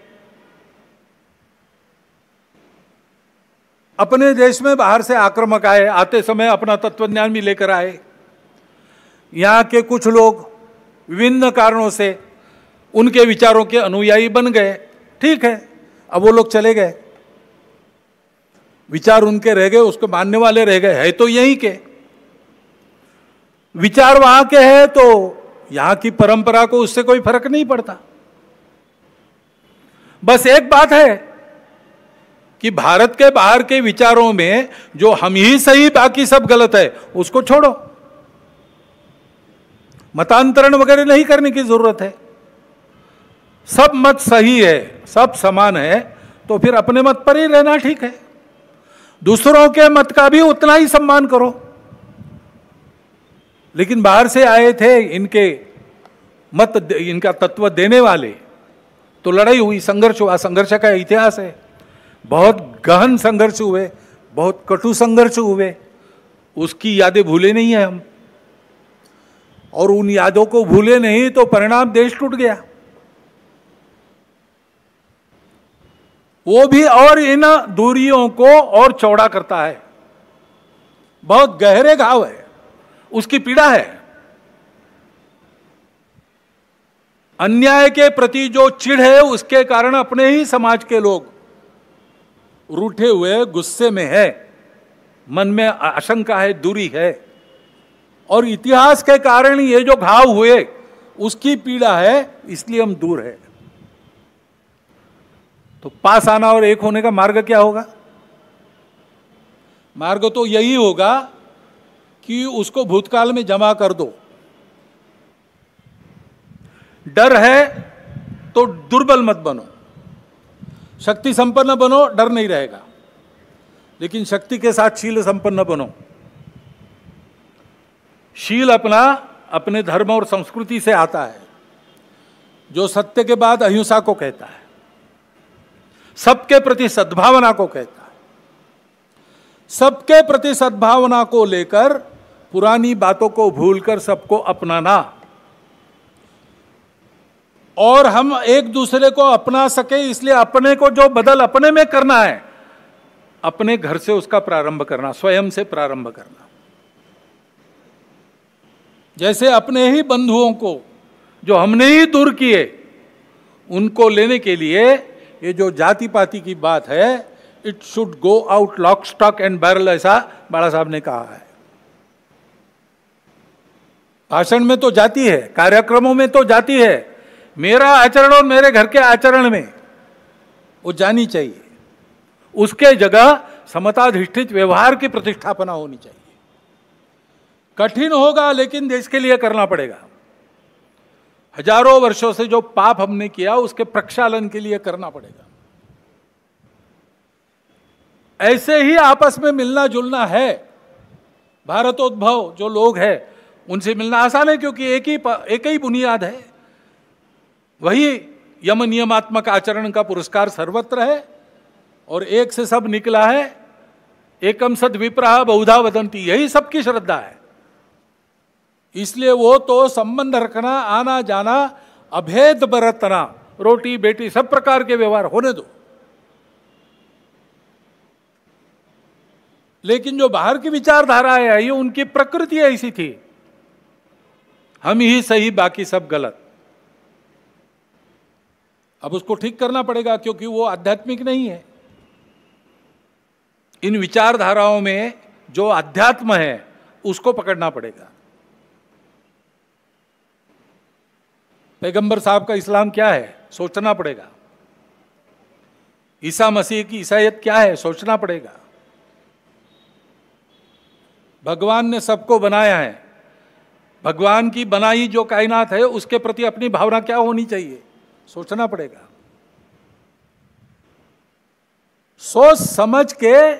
अपने देश में बाहर से आक्रमक आए, आते समय अपना तत्वज्ञान भी लेकर आए। यहाँ के कुछ लोग विभिन्न कारणों से उनके विचारों के अनुयायी बन गए, ठीक है, अब वो लोग चले गए, विचार उनके रह गए, उसको मानने वाले रह गए, है तो यहीं के विचार, वहां के हैं, तो यहां की परंपरा को उससे कोई फर्क नहीं पड़ता। बस एक बात है कि भारत के बाहर के विचारों में जो हम ही सही बाकी सब गलत है, उसको छोड़ो। मतांतरण वगैरह नहीं करने की जरूरत है। सब मत सही है, सब समान है, तो फिर अपने मत पर ही रहना ठीक है। दूसरों के मत का भी उतना ही सम्मान करो। लेकिन बाहर से आए थे इनके मत, इनका तत्व देने वाले, तो लड़ाई हुई, संघर्ष हुआ, संघर्ष का इतिहास है। बहुत गहन संघर्ष हुए, बहुत कटु संघर्ष हुए, उसकी यादें भूले नहीं है हम, और उन यादों को भूले नहीं तो परिणाम देश टूट गया। वो भी और इन दूरियों को और चौड़ा करता है। बहुत गहरे घाव है, उसकी पीड़ा है। अन्याय के प्रति जो चिढ़ है उसके कारण अपने ही समाज के लोग रूठे हुए, गुस्से में है, मन में आशंका है, दूरी है, और इतिहास के कारण ये जो घाव हुए उसकी पीड़ा है, इसलिए हम दूर है। तो पास आना और एक होने का मार्ग क्या होगा? मार्ग तो यही होगा कि उसको भूतकाल में जमा कर दो। डर है तो दुर्बल मत बनो, शक्ति संपन्न बनो, डर नहीं रहेगा। लेकिन शक्ति के साथ शील संपन्न बनो। शील अपना अपने धर्म और संस्कृति से आता है, जो सत्य के बाद अहिंसा को कहता है, सबके प्रति सद्भावना को कहता है। सबके प्रति सद्भावना को लेकर पुरानी बातों को भूलकर सबको अपनाना, और हम एक दूसरे को अपना सके इसलिए अपने को जो बदल अपने में करना है, अपने घर से उसका प्रारंभ करना, स्वयं से प्रारंभ करना। जैसे अपने ही बंधुओं को जो हमने ही दूर किए, उनको लेने के लिए ये जो जाति पाति की बात है, it should go out lock stock and barrel, ऐसा बाला साहब ने कहा है। भाषण में तो जाति है, कार्यक्रमों में तो जाति है, मेरा आचरण और मेरे घर के आचरण में वो जानी चाहिए। उसके जगह समताधिष्ठित व्यवहार की प्रतिष्ठापना होनी चाहिए। कठिन होगा लेकिन देश के लिए करना पड़ेगा। हजारों वर्षों से जो पाप हमने किया उसके प्रक्षालन के लिए करना पड़ेगा। ऐसे ही आपस में मिलना जुलना है। भारतोद्भव जो लोग हैं उनसे मिलना आसान है, क्योंकि एक ही बुनियाद है। वही यम नियमात्मक आचरण का पुरस्कार सर्वत्र है, और एक से सब निकला है। एकम सद विप्रहा बहुधा वदंती, यही सबकी श्रद्धा है। इसलिए वो तो संबंध रखना, आना जाना, अभेद बरतना, रोटी बेटी सब प्रकार के व्यवहार होने दो। लेकिन जो बाहर की विचारधारा है, ये उनकी प्रकृति ऐसी थी, हम ही सही बाकी सब गलत। अब उसको ठीक करना पड़ेगा, क्योंकि वो आध्यात्मिक नहीं है। इन विचारधाराओं में जो अध्यात्म है उसको पकड़ना पड़ेगा। पैगंबर साहब का इस्लाम क्या है, सोचना पड़ेगा। ईसा मसीह की ईसाईयत क्या है, सोचना पड़ेगा। भगवान ने सबको बनाया है, भगवान की बनाई जो कायनात है उसके प्रति अपनी भावना क्या होनी चाहिए, सोचना पड़ेगा। सोच समझ के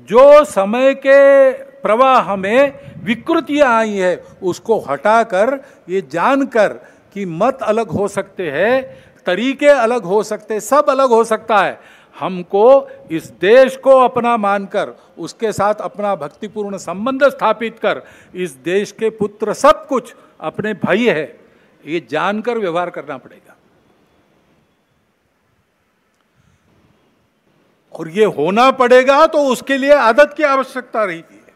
जो समय के प्रवाह में विकृतियां आई है उसको हटाकर, ये जानकर कि मत अलग हो सकते हैं, तरीके अलग हो सकते, सब अलग हो सकता है, हमको इस देश को अपना मानकर उसके साथ अपना भक्तिपूर्ण संबंध स्थापित कर, इस देश के पुत्र सब कुछ अपने भाई है, ये जानकर व्यवहार करना पड़ेगा। और ये होना पड़ेगा तो उसके लिए आदत की आवश्यकता रहती है,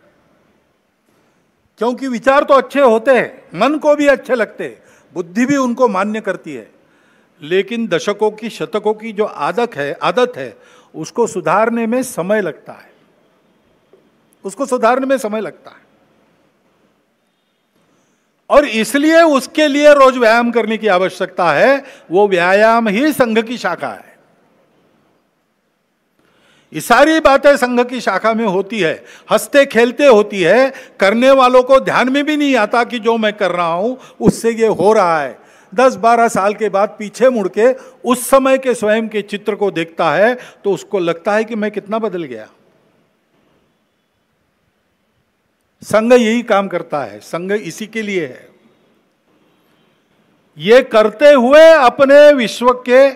क्योंकि विचार तो अच्छे होते हैं, मन को भी अच्छे लगते हैं, बुद्धि भी उनको मान्य करती है, लेकिन दशकों की शतकों की जो आदत है उसको सुधारने में समय लगता है, उसको सुधारने में समय लगता है। और इसलिए उसके लिए रोज व्यायाम करने की आवश्यकता है। वो व्यायाम ही संघ की शाखा है। ये सारी बातें संघ की शाखा में होती है, हंसते खेलते होती है, करने वालों को ध्यान में भी नहीं आता कि जो मैं कर रहा हूं उससे ये हो रहा है। 10-12 साल के बाद पीछे मुड़ के उस समय के स्वयं के चित्र को देखता है तो उसको लगता है कि मैं कितना बदल गया। संघ यही काम करता है, संघ इसी के लिए है। ये करते हुए अपने विश्व के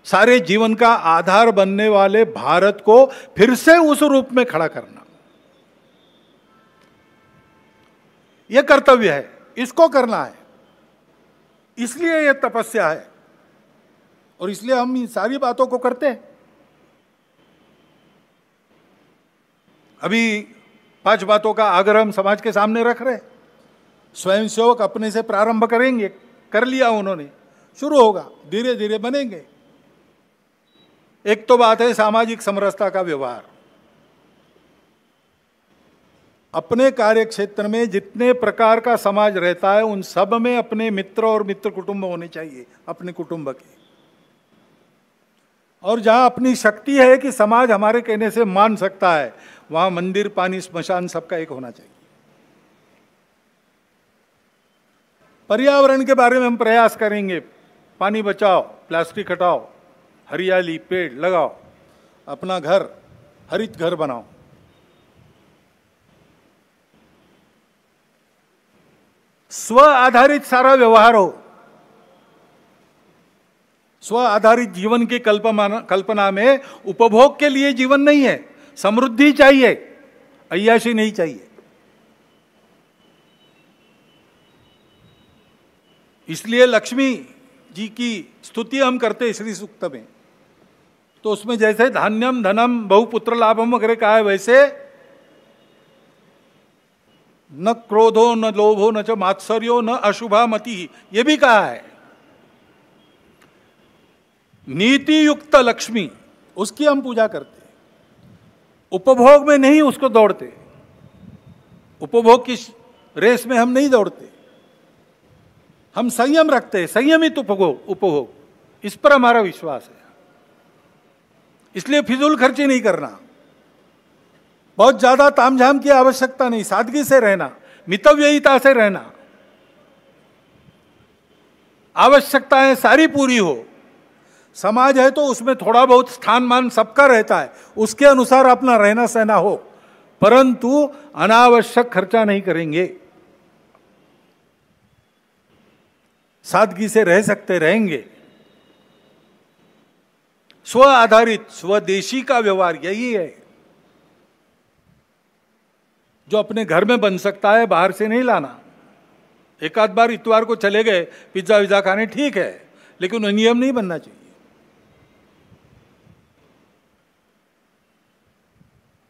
सारे जीवन का आधार बनने वाले भारत को फिर से उस रूप में खड़ा करना, यह कर्तव्य है, इसको करना है। इसलिए यह तपस्या है और इसलिए हम इन सारी बातों को करते हैं। अभी 5 बातों का आग्रह हम समाज के सामने रख रहे हैं। स्वयंसेवक अपने से प्रारंभ करेंगे, कर लिया उन्होंने, शुरू होगा, धीरे धीरे बनेंगे। एक तो बात है सामाजिक समरसता का व्यवहार। अपने कार्य क्षेत्र में जितने प्रकार का समाज रहता है उन सब में अपने मित्र और मित्र कुटुंब होने चाहिए, अपने कुटुंब के। और जहां अपनी शक्ति है कि समाज हमारे कहने से मान सकता है, वहां मंदिर, पानी, स्मशान सबका एक होना चाहिए। पर्यावरण के बारे में हम प्रयास करेंगे, पानी बचाओ, प्लास्टिक हटाओ, हरियाली, पेड़ लगाओ, अपना घर हरित घर बनाओ। स्व आधारित सारा व्यवहार हो। स्व आधारित जीवन की कल्पना में उपभोग के लिए जीवन नहीं है, समृद्धि चाहिए, अय्याशी नहीं चाहिए। इसलिए लक्ष्मी जी की स्तुति हम करते हैं श्री सूक्त में, तो उसमें जैसे धान्यम धनम बहुपुत्र लाभम वगैरह कहा है, वैसे न क्रोधो न लोभो न च मात्सर्यो न अशुभा मति, ये भी कहा है। नीति युक्त लक्ष्मी, उसकी हम पूजा करते हैं, उपभोग में नहीं उसको दौड़ते, उपभोग की रेस में हम नहीं दौड़ते, हम संयम रखते हैं, संयमित उपभोग, इस पर हमारा विश्वास है। इसलिए फिजूल खर्ची नहीं करना, बहुत ज्यादा तामझाम की आवश्यकता नहीं, सादगी से रहना, मितव्ययिता से रहना, आवश्यकताएं सारी पूरी हो। समाज है तो उसमें थोड़ा बहुत स्थान मान सबका रहता है, उसके अनुसार अपना रहना सहना हो, परंतु अनावश्यक खर्चा नहीं करेंगे, सादगी से रह सकते रहेंगे। स्व आधारित स्वदेशी का व्यवहार यही है जो अपने घर में बन सकता है, बाहर से नहीं लाना। एक आध बार इतवार को चले गए पिज्जा विज्जा खाने, ठीक है, लेकिन नियम नहीं बनना चाहिए।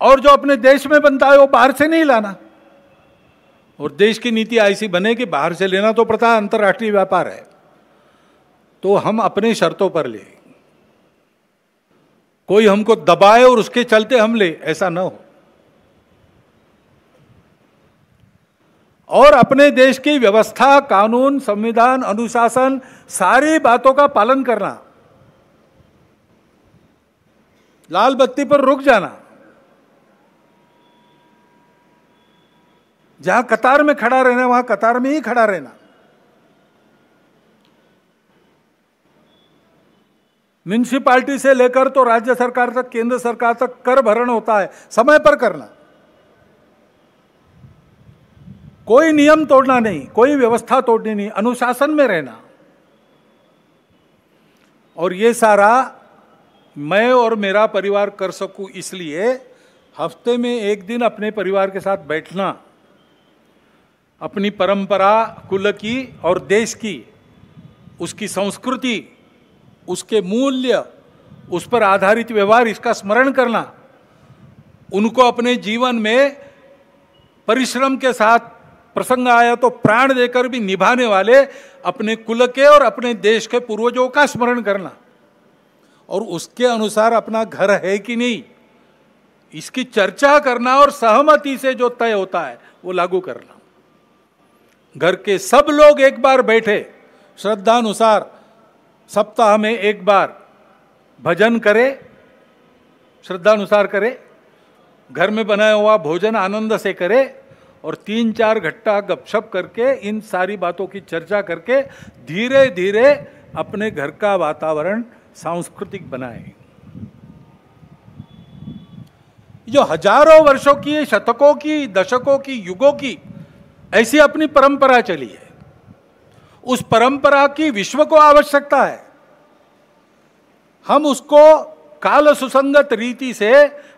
और जो अपने देश में बनता है वो बाहर से नहीं लाना। और देश की नीति ऐसी बने कि बाहर से लेना तो पता है अंतर्राष्ट्रीय व्यापार है, तो हम अपने शर्तों पर ले, कोई हमको दबाए और उसके चलते हम ले, ऐसा न हो। और अपने देश की व्यवस्था, कानून, संविधान, अनुशासन, सारी बातों का पालन करना। लाल बत्ती पर रुक जाना, जहां कतार में खड़ा रहना वहां कतार में ही खड़ा रहना। म्युनिसिपैलिटी से लेकर तो राज्य सरकार तक, केंद्र सरकार तक कर भरण होता है, समय पर करना, कोई नियम तोड़ना नहीं, कोई व्यवस्था तोड़नी नहीं, अनुशासन में रहना। और ये सारा मैं और मेरा परिवार कर सकूं, इसलिए हफ्ते में एक दिन अपने परिवार के साथ बैठना, अपनी परंपरा, कुल की और देश की, उसकी संस्कृति, उसके मूल्य, उस पर आधारित व्यवहार, इसका स्मरण करना, उनको अपने जीवन में परिश्रम के साथ प्रसंग आया तो प्राण देकर भी निभाने वाले अपने कुल के और अपने देश के पूर्वजों का स्मरण करना, और उसके अनुसार अपना घर है कि नहीं इसकी चर्चा करना, और सहमति से जो तय होता है वो लागू करना। घर के सब लोग एक बार बैठे, श्रद्धानुसार सप्ताह में एक बार भजन करे, श्रद्धानुसार करे, घर में बनाया हुआ भोजन आनंद से करे, और 3-4 घट्टा गपशप करके इन सारी बातों की चर्चा करके धीरे धीरे अपने घर का वातावरण सांस्कृतिक बनाए। जो हजारों वर्षों की, शतकों की, दशकों की, युगों की ऐसी अपनी परंपरा चली है, उस परंपरा की विश्व को आवश्यकता है। हम उसको काल सुसंगत रीति से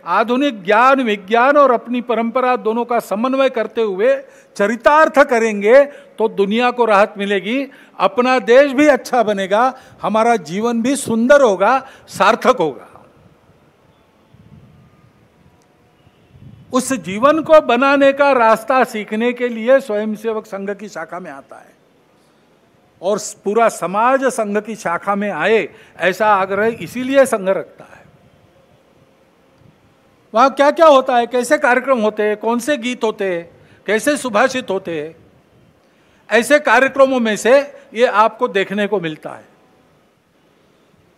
आधुनिक ज्ञान, विज्ञान और अपनी परंपरा दोनों का समन्वय करते हुए चरितार्थ करेंगे तो दुनिया को राहत मिलेगी, अपना देश भी अच्छा बनेगा, हमारा जीवन भी सुंदर होगा, सार्थक होगा। उस जीवन को बनाने का रास्ता सीखने के लिए स्वयंसेवक संघ की शाखा में आता है और पूरा समाज संघ की शाखा में आए, ऐसा आग्रह इसीलिए संघ रखता है। वहां क्या क्या होता है, कैसे कार्यक्रम होते हैं, कौन से गीत होते हैं, कैसे सुभाषित होते हैं, ऐसे कार्यक्रमों में से ये आपको देखने को मिलता है।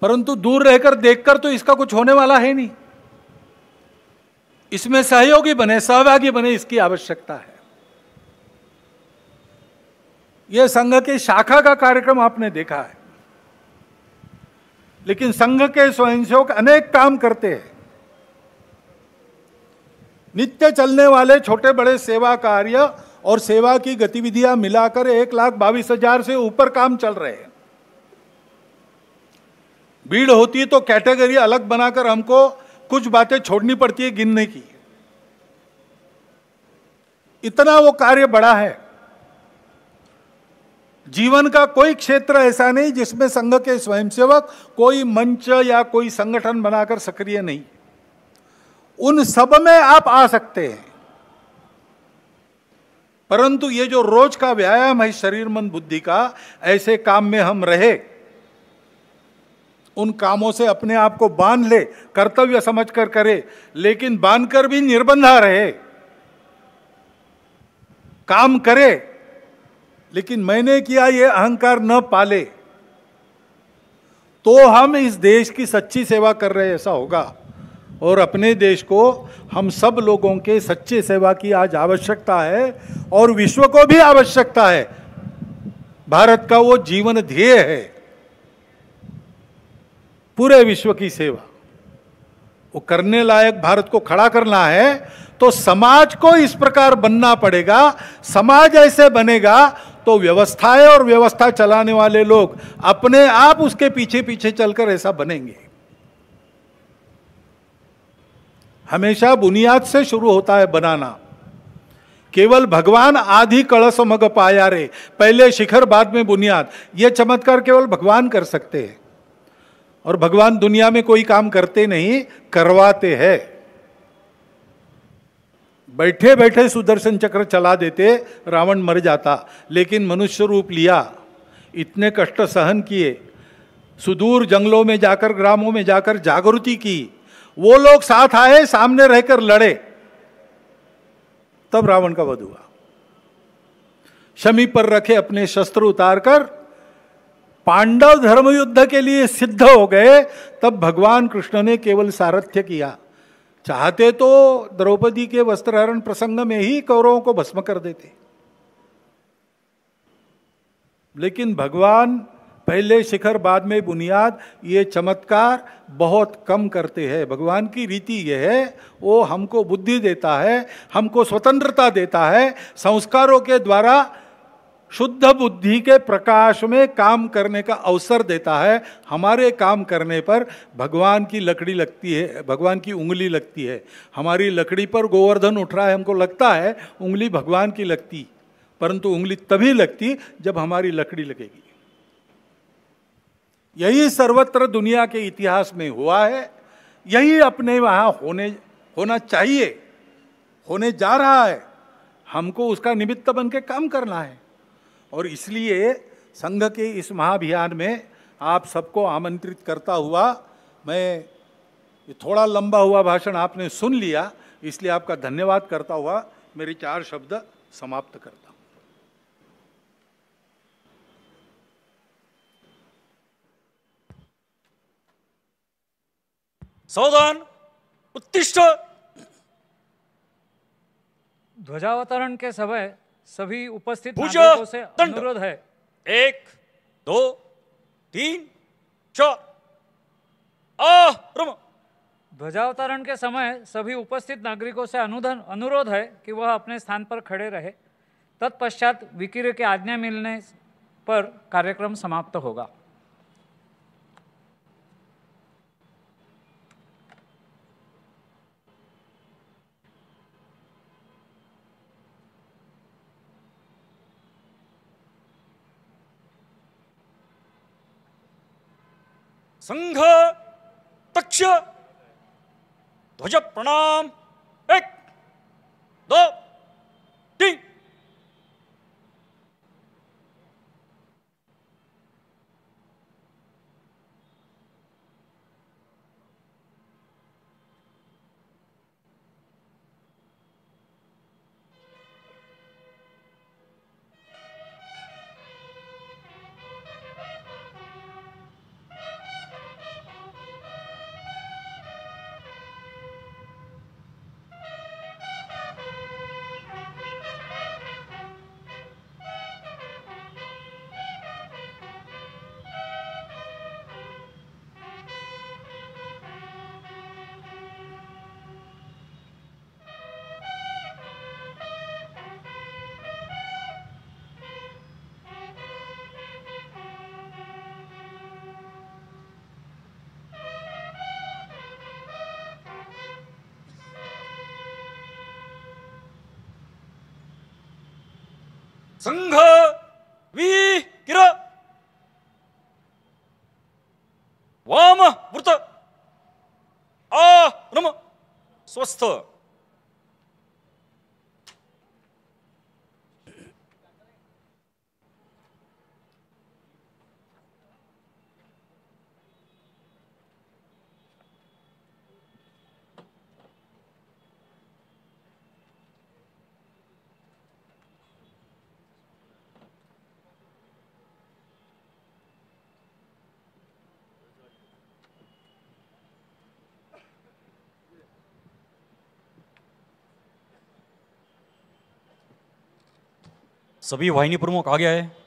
परंतु दूर रहकर देखकर तो इसका कुछ होने वाला है नहीं। इसमें सहयोगी बने, सहभागी बने, इसकी आवश्यकता है। यह संघ की शाखा का कार्यक्रम आपने देखा है, लेकिन संघ के स्वयंसेवक अनेक काम करते हैं। नित्य चलने वाले छोटे बड़े सेवा कार्य और सेवा की गतिविधियां मिलाकर 1,22,000 से ऊपर काम चल रहे हैं। भीड़ होती तो कैटेगरी अलग बनाकर हमको कुछ बातें छोड़नी पड़ती है गिनने की, इतना वो कार्य बड़ा है। जीवन का कोई क्षेत्र ऐसा नहीं जिसमें संघ के स्वयंसेवक कोई मंच या कोई संगठन बनाकर सक्रिय नहीं। उन सब में आप आ सकते हैं, परंतु ये जो रोज का व्यायाम है शरीर मन बुद्धि का, ऐसे काम में हम रहे, उन कामों से अपने आप को बांध ले, कर्तव्य समझकर करे, लेकिन बांधकर भी निर्बंधा रहे, काम करे, लेकिन मैंने किया ये अहंकार न पाले, तो हम इस देश की सच्ची सेवा कर रहे ऐसा होगा। और अपने देश को, हम सब लोगों के सच्चे सेवा की आज आवश्यकता है और विश्व को भी आवश्यकता है। भारत का वो जीवन ध्येय है, पूरे विश्व की सेवा। वो करने लायक भारत को खड़ा करना है तो समाज को इस प्रकार बनना पड़ेगा। समाज ऐसे बनेगा तो व्यवस्थाएं और व्यवस्था चलाने वाले लोग अपने आप उसके पीछे पीछे चलकर ऐसा बनेंगे। हमेशा बुनियाद से शुरू होता है बनाना। केवल भगवान आदि कलश मग पाया रे, पहले शिखर बाद में बुनियाद, यह चमत्कार केवल भगवान कर सकते हैं। और भगवान दुनिया में कोई काम करते नहीं, करवाते हैं। बैठे बैठे सुदर्शन चक्र चला देते, रावण मर जाता, लेकिन मनुष्य रूप लिया, इतने कष्ट सहन किए, सुदूर जंगलों में जाकर, ग्रामों में जाकर जागृति की, वो लोग साथ आए, सामने रहकर लड़े, तब रावण का वध हुआ। शमी पर रखे अपने शस्त्र उतारकर पांडव धर्म युद्ध के लिए सिद्ध हो गए, तब भगवान कृष्ण ने केवल सारथ्य किया। चाहते तो द्रौपदी के वस्त्रहरण प्रसंग में ही कौरवों को भस्म कर देते, लेकिन भगवान पहले शिखर बाद में बुनियाद, ये चमत्कार बहुत कम करते हैं। भगवान की रीति यह है, वो हमको बुद्धि देता है, हमको स्वतंत्रता देता है, संस्कारों के द्वारा शुद्ध बुद्धि के प्रकाश में काम करने का अवसर देता है। हमारे काम करने पर भगवान की लकड़ी लगती है, भगवान की उंगली लगती है। हमारी लकड़ी पर गोवर्धन उठ रहा है, हमको लगता है उंगली भगवान की लगती, परंतु उंगली तभी लगती जब हमारी लकड़ी लगेगी। यही सर्वत्र दुनिया के इतिहास में हुआ है, यही अपने वहां होना चाहिए, होने जा रहा है। हमको उसका निमित्त बन के काम करना है। और इसलिए संघ के इस महाअभियान में आप सबको आमंत्रित करता हुआ, मैं ये थोड़ा लंबा हुआ भाषण आपने सुन लिया, इसलिए आपका धन्यवाद करता हुआ मेरे 4 शब्द समाप्त करता हूं। सावधान, उत्तिष्ठ। ध्वजावतरण के समय सभी उपस्थित पूजा नागरिकों से दंड। अनुरोध है। 1 2 3 4 आरंभ। ध्वजावतरण के समय सभी उपस्थित नागरिकों से अनुरोध है कि वह अपने स्थान पर खड़े रहे। तत्पश्चात विकिरण की आज्ञा मिलने पर कार्यक्रम समाप्त होगा। संघ तक्ष ध्वज प्रणाम। 1 दो तीन। संघ वीर वाम वृत आरम स्वस्थ। सभी वाहिनी प्रमुख आ गया है।